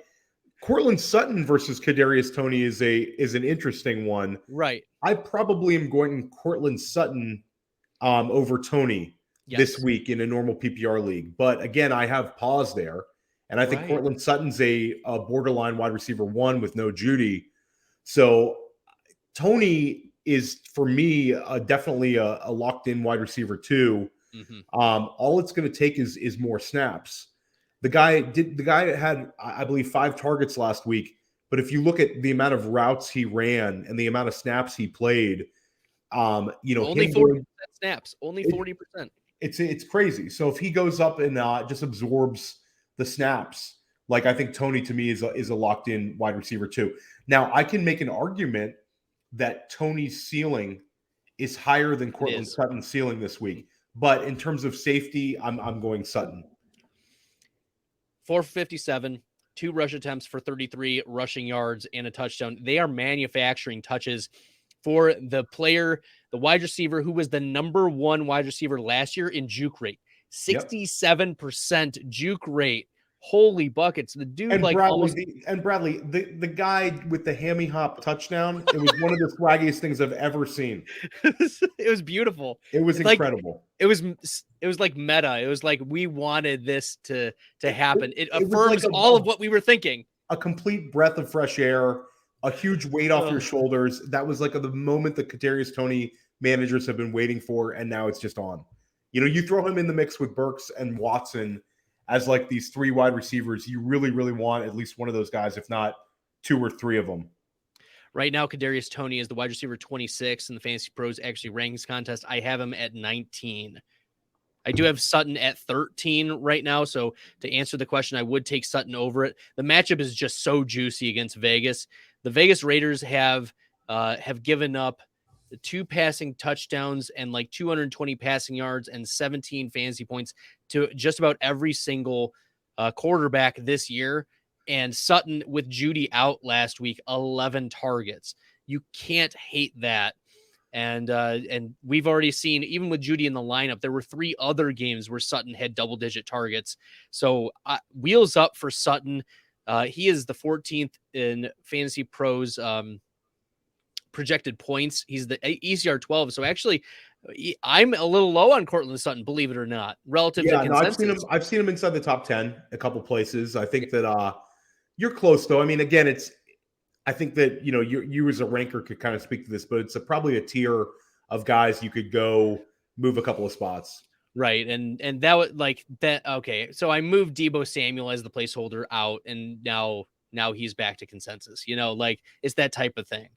Cortland Sutton versus Kadarius Toney is an interesting one. Right. I probably am going Cortland Sutton over Toney this week in a normal PPR league. But again, I have pause there. And I think Cortland Sutton's a borderline wide receiver 1 with no Judy. So Toney is, for me, definitely a locked-in wide receiver 2. Mm-hmm. All it's going to take is more snaps. The guy had, I believe, 5 targets last week. But if you look at the amount of routes he ran and the amount of snaps he played, only 40% snaps, only 40%. It's crazy. So if he goes up and just absorbs the snaps, like I think Toney to me is a locked in wide receiver 2. Now I can make an argument that Toney's ceiling is higher than Cortland Sutton's ceiling this week, but in terms of safety, I'm going Sutton. 457, 2 rush attempts for 33 rushing yards and a touchdown. They are manufacturing touches for the player, the wide receiver who was the number 1 wide receiver last year in juke rate. 67% juke rate. Holy buckets. The dude and like Bradley, the guy with the hammy hop touchdown, it was one of the swaggiest things I've ever seen. It was beautiful. It was incredible. It was like meta. It was like we wanted this to happen. It affirms like all of what we were thinking. A complete breath of fresh air, a huge weight off your shoulders. That was like the moment the Kadarius Toney managers have been waiting for, and now it's just on. You throw him in the mix with Burks and Watson as like these 3 wide receivers. You really, really want at least one of those guys, if not 2 or 3 of them. Right now, Kadarius Toney is the wide receiver 26 in the Fantasy Pros actually rankings contest. I have him at 19. I do have Sutton at 13 right now. So to answer the question, I would take Sutton over it. The matchup is just so juicy against Vegas. The Vegas Raiders have given up 2 passing touchdowns and like 220 passing yards and 17 fantasy points to just about every single quarterback this year. And Sutton, with Judy out last week, 11 targets. You can't hate that. And we've already seen, even with Judy in the lineup, there were 3 other games where Sutton had double-digit targets. So wheels up for Sutton. He is the 14th in Fantasy Pros projected points. He's the ECR 12. So actually, I'm a little low on Cortland Sutton, believe it or not, relative to consensus. No, I've seen him inside the top 10 a couple places. I think that you're close, though. I mean, again, I think that, you as a ranker could kind of speak to this, but it's probably a tier of guys you could go move a couple of spots. Right. And that was like that. Okay. So I moved Deebo Samuel as the placeholder out, and now he's back to consensus, like it's that type of thing.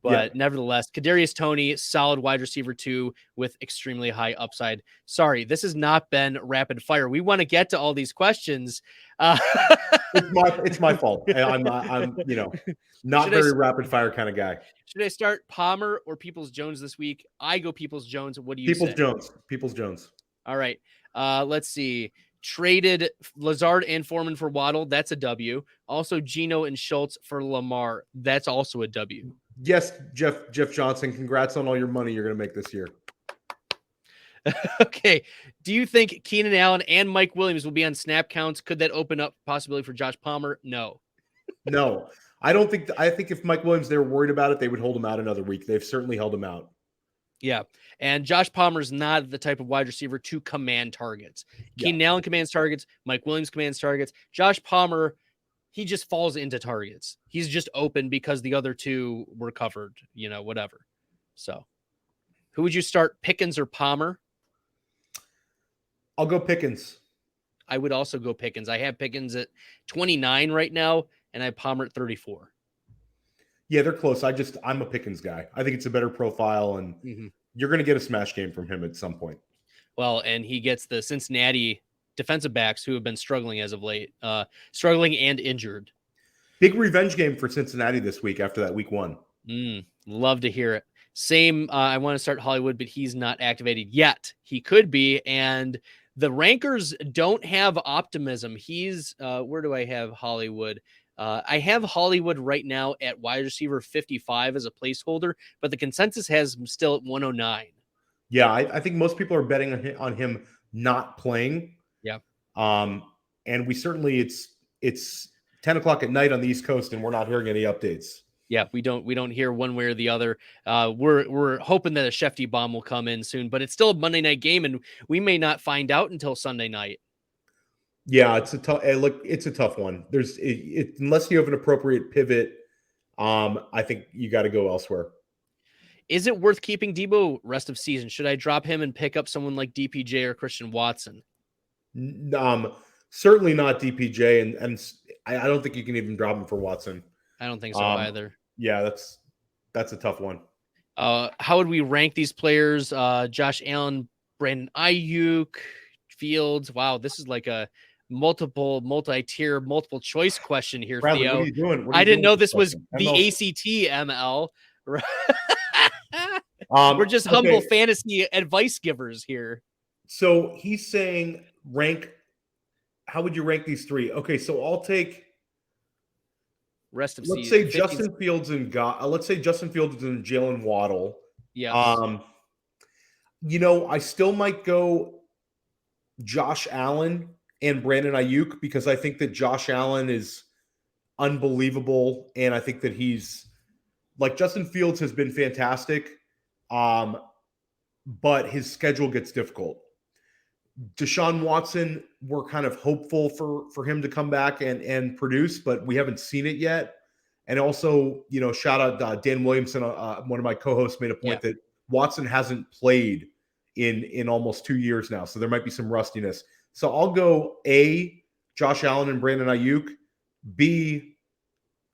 But nevertheless, Kadarius Toney, solid wide receiver 2 with extremely high upside. Sorry, this has not been rapid fire. We want to get to all these questions. It's my fault. I'm not very rapid fire kind of guy. Should I start Palmer or Peoples-Jones this week? I go Peoples-Jones. What do you say? Peoples-Jones. All right. Let's see. Traded Lazard and Foreman for Waddle. That's a W. Also, Geno and Schultz for Lamar. That's also a W. Yes, Jeff Johnson. Congrats on all your money you're going to make this year. Okay. Do you think Keenan Allen and Mike Williams will be on snap counts? Could that open up possibility for Josh Palmer? No. No. I don't think. I think if Mike Williams, they were worried about it, they would hold him out another week. They've certainly held him out. Yeah. And Josh Palmer's not the type of wide receiver to command targets. Keenan Allen commands targets. Mike Williams commands targets. Josh Palmer, he just falls into targets. He's just open because the other 2 were covered, whatever. So who would you start, Pickens or Palmer? I'll go Pickens. I would also go Pickens. I have Pickens at 29 right now, and I have Palmer at 34. Yeah, they're close. I'm a Pickens guy. I think it's a better profile, and you're going to get a smash game from him at some point. Well, and he gets the Cincinnati defensive backs who have been struggling as of late, struggling and injured. Big revenge game for Cincinnati this week after that week 1. Love to hear it. Same. I want to start Hollywood, but he's not activated yet. He could be. And the rankers don't have optimism. He's where do I have Hollywood? I have Hollywood right now at wide receiver 55 as a placeholder, but the consensus has him still at 109. Yeah, I think most people are betting on him not playing. Yeah. And we certainly it's 10 o'clock at night on the East Coast, and we're not hearing any updates. Yeah, we don't hear one way or the other. We're hoping that a Shefty bomb will come in soon, but it's still a Monday night game, and we may not find out until Sunday night. Yeah, it's a tough one. Unless you have an appropriate pivot, I think you got to go elsewhere. Is it worth keeping Deebo rest of season? Should I drop him and pick up someone like DPJ or Christian Watson? Certainly not DPJ, and I don't think you can even drop him for Watson. I don't think so either. Yeah, that's a tough one. How would we rank these players? Josh Allen, Brandon Ayuk, Fields. Wow, this is like a multi-tier, multiple choice question here, Bradley, Theo. what are you doing? I didn't know this was the ACT ML. We're just humble fantasy advice givers here. So he's saying rank. How would you rank these 3? Okay, so I'll take rest of let's season. say Justin Fields and Jalen Waddle. Yeah. I still might go Josh Allen and Brandon Ayuk because I think that Josh Allen is unbelievable, and I think that he's like Justin Fields has been fantastic, but his schedule gets difficult. Deshaun Watson, we're kind of hopeful for him to come back and produce, but we haven't seen it yet. And also, shout out Dan Williamson, one of my co-hosts, made a point that Watson hasn't played in almost 2 years now. So there might be some rustiness. So I'll go A, Josh Allen and Brandon Ayuk, B,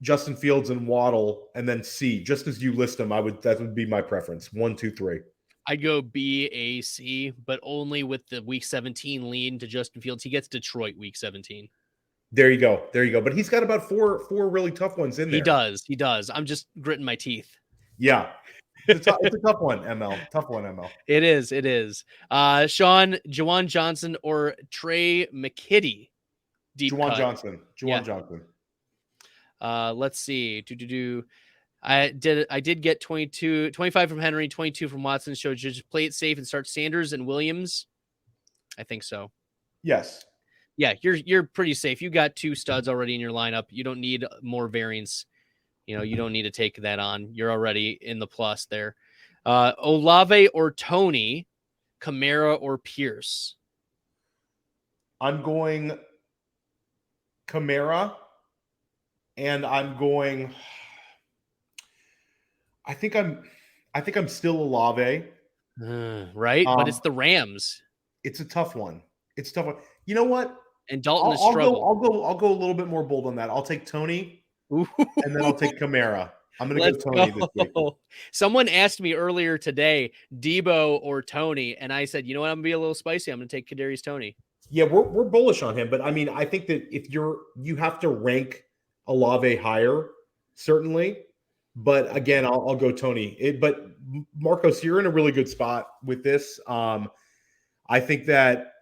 Justin Fields and Waddle, and then C, just as you list them, that would be my preference. 1, 2, 3. I'd go B, A, C, but only with the week 17 lead to Justin Fields. He gets Detroit week 17. There you go. But he's got about four really tough ones in there. He does. I'm just gritting my teeth. Yeah. It's a tough one, ML. Tough one, ML. It is. Sean, Juwan Johnson, or Trey McKitty? Juwan Johnson. Let's see. I did get 25 from Henry, 22 from Watson. So just play it safe and start Sanders and Williams. I think so. Yes. Yeah, you're pretty safe. You got 2 studs already in your lineup. You don't need more variance. You don't need to take that on. You're already in the plus there. Olave or Tony, Kamara or Pierce? I'm going Kamara, and I'm going. I think I'm still Olave. Right, but it's the Rams. It's a tough one. You know what? And Dalton has struggled. I'll go a little bit more bold on that. I'll take Tony. Ooh. And then I'll take Kamara. I'm going to go Tony this week. Someone asked me earlier today, Debo or Tony, and I said, you know what? I'm going to be a little spicy. I'm going to take Kadarius Toney. Yeah, we're bullish on him, but I mean, I think that if you have to rank Olave higher, certainly. But again, I'll go Tony. But Marcos, you're in a really good spot with this. I think that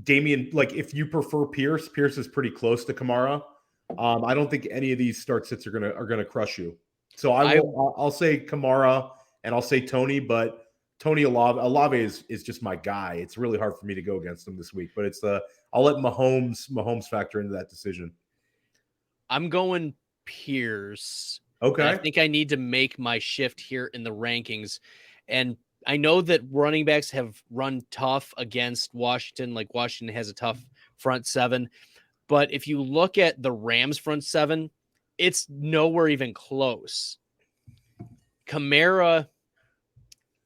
Damian, like if you prefer Pierce is pretty close to Kamara. I don't think any of these start sits are gonna crush you. So I'll say Kamara and I'll say Tony, but Tony Olave is just my guy. It's really hard for me to go against him this week, but I'll let Mahomes factor into that decision. I'm going Pierce. Okay. I think I need to make my shift here in the rankings. And I know that running backs have run tough against Washington. Like Washington has a tough front seven. But if you look at the Rams front seven, it's nowhere even close. Kamara,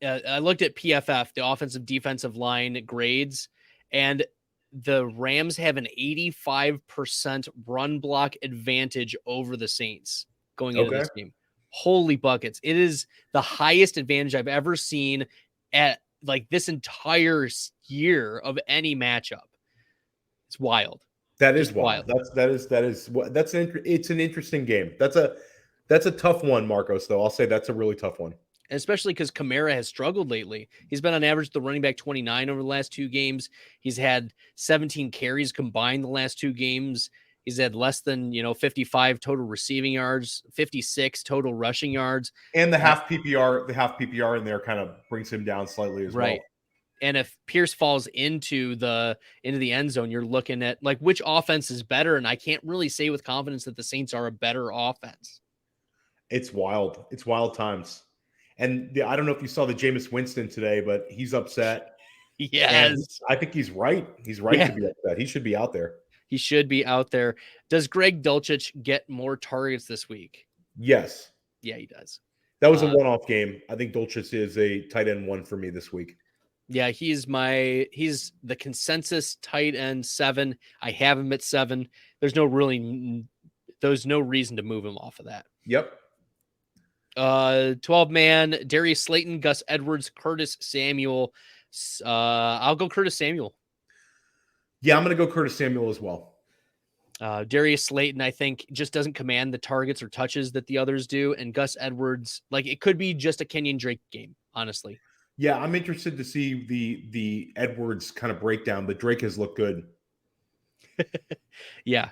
I looked at PFF, the offensive defensive line grades, and the Rams have an 85% run block advantage over the Saints going into this game. Holy buckets. It is the highest advantage I've ever seen at like this entire year of any matchup. It's wild. That is wild. It's an interesting game. That's a tough one, Marcos, though. I'll say that's a really tough one. Especially because Kamara has struggled lately. He's been on average the running back 29 over the last 2 games. He's had 17 carries combined the last 2 games. He's had less than 55 total receiving yards, 56 total rushing yards, and the half PPR in there kind of brings him down slightly as well. And if Pierce falls into the end zone, you're looking at like which offense is better. And I can't really say with confidence that the Saints are a better offense. It's wild. It's wild times. And I don't know if you saw the Jameis Winston today, but he's upset. Yes. And I think he's right. He's right to be upset. He should be out there. He should be out there. Does Greg Dulcich get more targets this week? Yes. Yeah, he does. That was a one-off game. I think Dulcich is a tight end 1 for me this week. Yeah, he's the consensus tight end 7. I have him at 7. There's no reason to move him off of that. Yep. 12-man, Darius Slayton, Gus Edwards, Curtis Samuel. I'll go Curtis Samuel. Yeah, I'm going to go Curtis Samuel as well. Darius Slayton, I think, just doesn't command the targets or touches that the others do. And Gus Edwards, like it could be just a Kenyon Drake game, honestly. Yeah, I'm interested to see the Edwards kind of breakdown, but Drake has looked good. Yeah,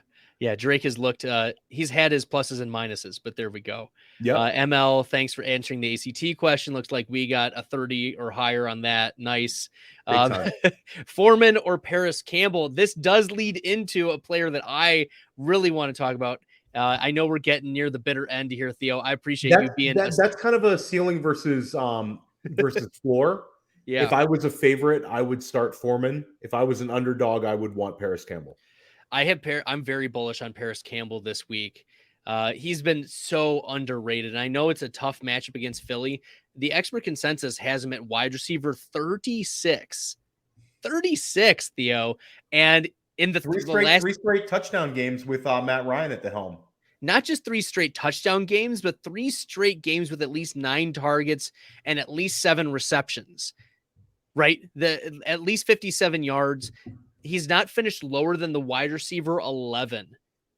Drake has looked, he's had his pluses and minuses, but there we go. Yeah. ML, thanks for answering the ACT question. Looks like we got a 30 or higher on that. Nice. Foreman or Paris Campbell. This does lead into a player that I really want to talk about. I know we're getting near the bitter end here, Theo. I appreciate you being. That's kind of a ceiling versus floor. Yeah. If I was a favorite, I would start Foreman. If I was an underdog, I would want Paris Campbell. I'm very bullish on Paris Campbell this week. He's been so underrated. And I know it's a tough matchup against Philly. The expert consensus has him at wide receiver 36. 36, Theo. And in the last three straight touchdown games with Matt Ryan at the helm. Not just 3 straight touchdown games, but 3 straight games with at least 9 targets and at least 7 receptions, right? At least 57 yards. He's not finished lower than the wide receiver 11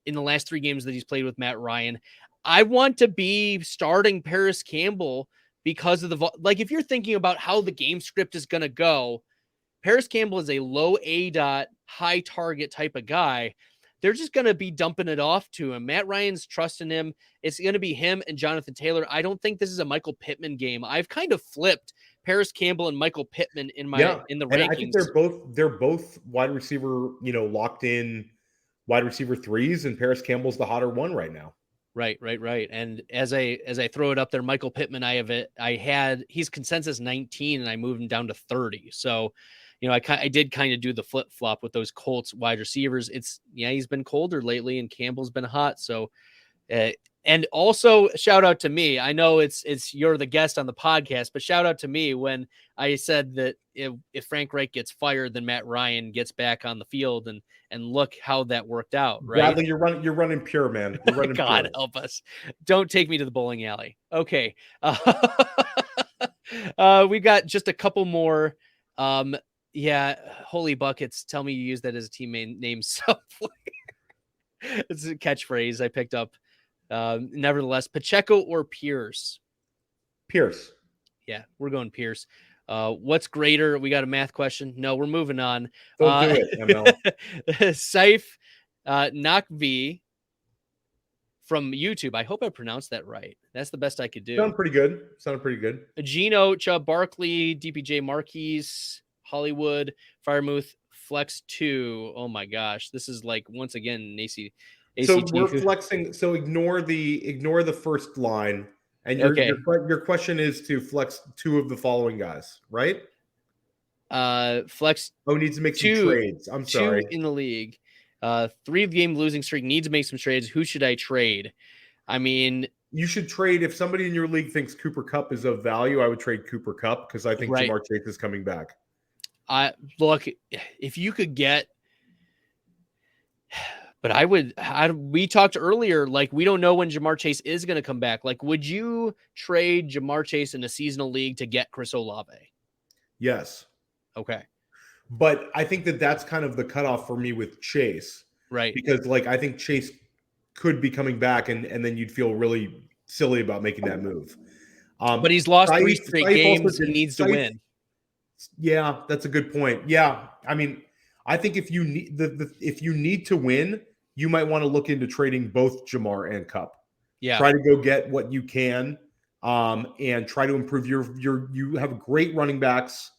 in the last 3 games that he's played with Matt Ryan. I want to be starting Paris Campbell because of if you're thinking about how the game script is going to go, Paris Campbell is a low ADOT, high target type of guy. They're just going to be dumping it off to him. Matt Ryan's trusting him. It's going to be him and Jonathan Taylor. I don't think this is a Michael Pittman game. I've kind of flipped Paris Campbell and Michael Pittman in the rankings. I think they're both wide receiver, locked in wide receiver 3s, and Paris Campbell's the hotter one right now. Right. And as I throw it up there, Michael Pittman, he's consensus 19 and I moved him down to 30. So, I did kind of do the flip flop with those Colts wide receivers. He's been colder lately and Campbell's been hot. So, and also shout out to me. I know it's you're the guest on the podcast, but shout out to me when I said that if Frank Reich gets fired, then Matt Ryan gets back on the field, and look how that worked out. Right, Bradley, you're running pure, man. You're running God pure. Help us! Don't take me to the bowling alley. Okay, we got just a couple more. Yeah, holy buckets. Tell me you use that as a team name somewhere. It's a catchphrase I picked up. Nevertheless, Pacheco or Pierce? Pierce. Yeah, we're going Pierce. What's greater? We got a math question. No, we're moving on. Don't do it, ML. Saif Nakvi from YouTube. I hope I pronounced that right. That's the best I could do. Sounded pretty good. Gino, Chubb, Barkley, DPJ, Marquise, Hollywood, Firemouth, Flex 2. Oh my gosh. This is like, once again, ACT. So we're flexing. So ignore the first line. And your question is to flex 2 of the following guys, right? Flex. Needs to make some trades. I'm sorry. 2 in the league. 3-game losing streak, needs to make some trades. Who should I trade? I mean, you should trade if somebody in your league thinks Cooper Kupp is of value. I would trade Cooper Kupp because I think Jamar Chase is coming back. Look, if you could get, but we talked earlier, like, we don't know when Jamar Chase is going to come back. Like, would you trade Jamar Chase in a seasonal league to get Chris Olave? Yes. Okay. But I think that's kind of the cutoff for me with Chase. Right. Because I think Chase could be coming back and then you'd feel really silly about making that move. But he's lost 3 straight games. He needs to win. Yeah, that's a good point. Yeah. I mean, I think if you need if you need to win, you might want to look into trading both Jamar and Kupp. Yeah. Try to go get what you can, and try to improve you have great running backs.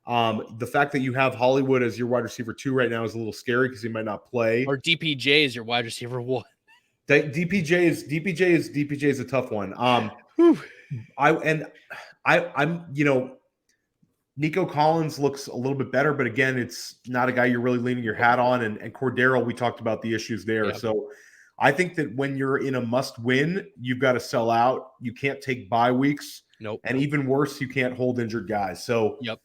The fact that you have Hollywood as your wide receiver 2 right now is a little scary because he might not play. Or DPJ is your wide receiver 1. DPJ is a tough one. Nico Collins looks a little bit better, but again, it's not a guy you're really leaning your hat on. And Cordero, we talked about the issues there. Yep. So I think that when you're in a must win, you've got to sell out. You can't take bye weeks. Nope. And even worse, you can't hold injured guys. So yep.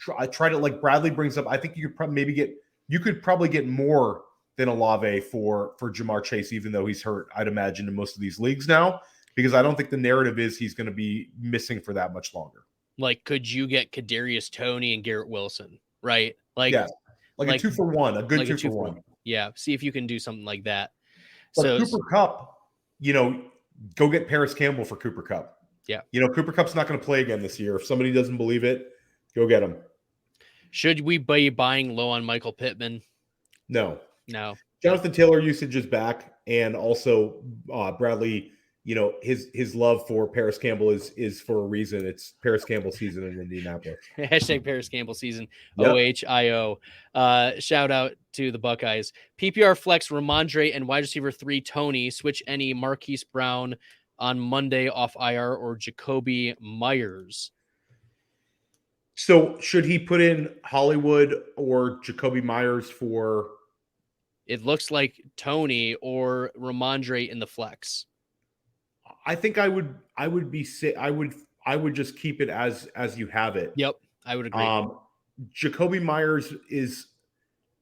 Try to, like Bradley brings up, I think you could probably get more than Olave for Jamar Chase, even though he's hurt, I'd imagine, in most of these leagues now, because I don't think the narrative is he's going to be missing for that much longer. Like, could you get Kadarius Toney and Garrett Wilson, right? Like, yeah, like a 2-for-1, a good 2-for-1. Yeah, see if you can do something like that. But so Cooper Kupp, go get Paris Campbell for Cooper Kupp. Yeah, Cooper Kupp's not going to play again this year. If somebody doesn't believe it, go get him. Should we be buying low on Michael Pittman? No. Jonathan Taylor usage is back, and also Bradley. His love for Paris Campbell is for a reason. It's Paris Campbell season in Indianapolis. Hashtag Paris Campbell season. Yep. OHIO. Shout out to the Buckeyes. PPR flex Ramondre and wide receiver 3 Toney. Switch any Marquise Brown on Monday off IR or Jacoby Myers. So should he put in Hollywood or Jacoby Myers for it looks like Tony or Ramondre in the flex. I think I would just keep it as you have it. Yep, I would agree. Jacoby Myers is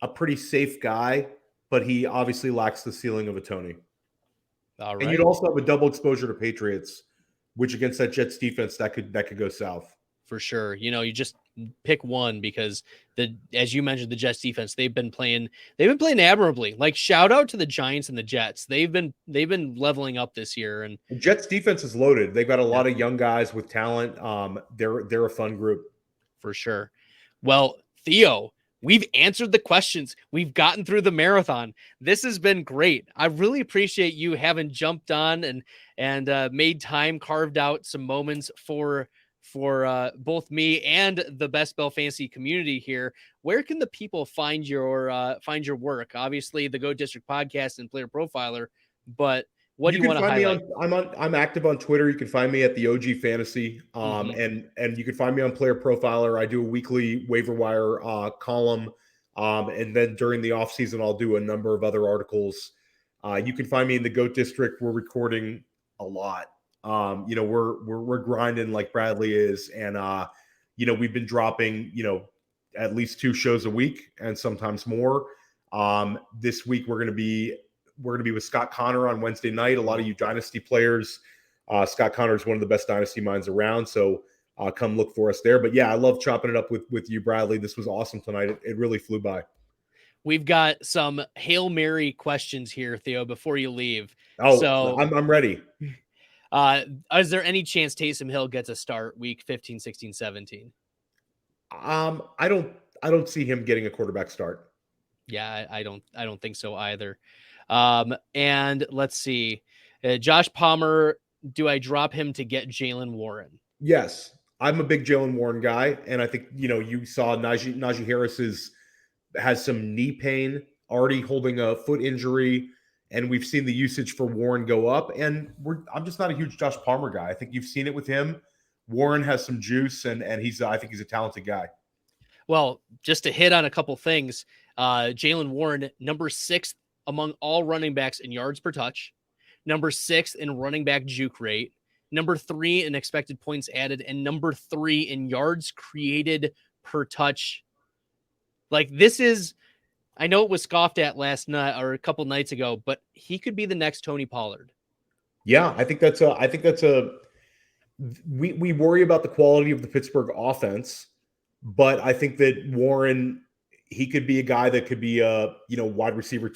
a pretty safe guy, but he obviously lacks the ceiling of a Tony. All right. And you'd also have a double exposure to Patriots, which against that Jets defense that could go south. For sure. You just pick one because as you mentioned, the Jets defense, they've been playing admirably. Like, shout out to the Giants and the Jets. They've been leveling up this year. And the Jets defense is loaded. They've got a lot of young guys with talent. They're a fun group. For sure. Well, Theo, we've answered the questions. We've gotten through the marathon. This has been great. I really appreciate you having jumped on and made time, carved out some moments for both me and the Best Bell Fantasy community here. Where can the people find your work? Obviously, the Go District podcast and Player Profiler, but what do you want to highlight? I'm active on Twitter. You can find me at the OG Fantasy, and you can find me on Player Profiler. I do a weekly waiver wire column, and then during the off season, I'll do a number of other articles. You can find me in the Goat District. We're recording a lot. We're grinding like Bradley is, and we've been dropping at least 2 shows a week and sometimes more. This week we're gonna be with Scott Connor on Wednesday night. A lot of you Dynasty players, Scott Connor is one of the best Dynasty minds around, so come look for us there. But yeah, I love chopping it up with you, Bradley. This was awesome tonight. It really flew by. We've got some Hail Mary questions here, Theo, before you leave. Oh, so I'm ready. Is there any chance Taysom Hill gets a start week 15, 16, 17? I don't see him getting a quarterback start. Yeah, I don't think so either. And let's see, Josh Palmer, do I drop him to get Jaylen Warren? Yes, I'm a big Jaylen Warren guy, and I think you saw Najee Harris has some knee pain, already holding a foot injury, and we've seen the usage for Warren go up. And I'm just not a huge Josh Palmer guy. I think you've seen it with him. Warren has some juice, and I think he's a talented guy. Well, just to hit on a couple things, Jaylen Warren, number 6 among all running backs in yards per touch, number 6 in running back juke rate, number 3 in expected points added, and number 3 in yards created per touch. Like, this is, I know it was scoffed at last night or a couple nights ago, but he could be the next Tony Pollard. Yeah, I think that's we worry about the quality of the Pittsburgh offense, but I think that Warren, he could be a guy that could be a wide receiver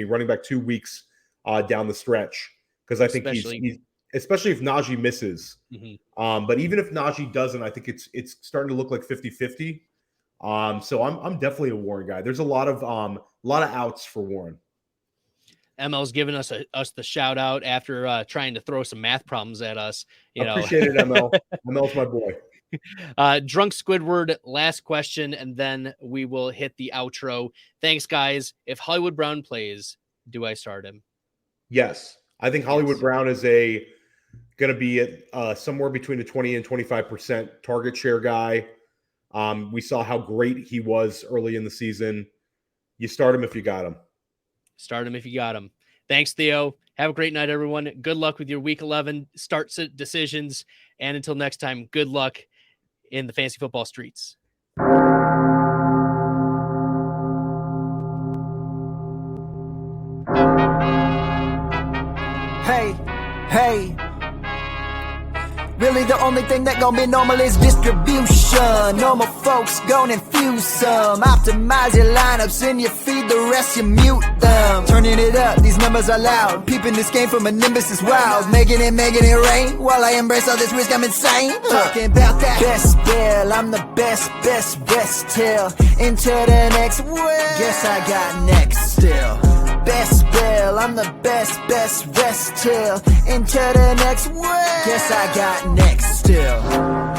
running back 2 weeks down the stretch, because I think he's especially if Najee misses. But even if Najee doesn't, I think it's starting to look like 50-50. So I'm definitely a Warren guy. There's a lot of outs for Warren. ML's giving us the shout out after trying to throw some math problems at us. Appreciate it, ML. ML's my boy. Drunk Squidward, last question, and then we will hit the outro. Thanks, guys. If Hollywood Brown plays, do I start him? Yes, I think Hollywood Brown is going to be somewhere between a 20 and 25% target share guy. We saw how great he was early in the season. You start him if you got him. Start him if you got him. Thanks, Theo. Have a great night, everyone. Good luck with your Week 11 start decisions. And until next time, good luck in the fantasy football streets. Hey. Really the only thing that gon' be normal is distribution. Normal folks gon' infuse some. Optimize your lineups and you feed the rest, you mute them. Turning it up, these numbers are loud. Peeping this game from a nimbus is wild. Making it rain while I embrace all this risk, I'm insane. Talking about that best bell, I'm the best till into the next world. Guess I got next still. Best bell, I'm the best rest till into the next world. Guess I got next still.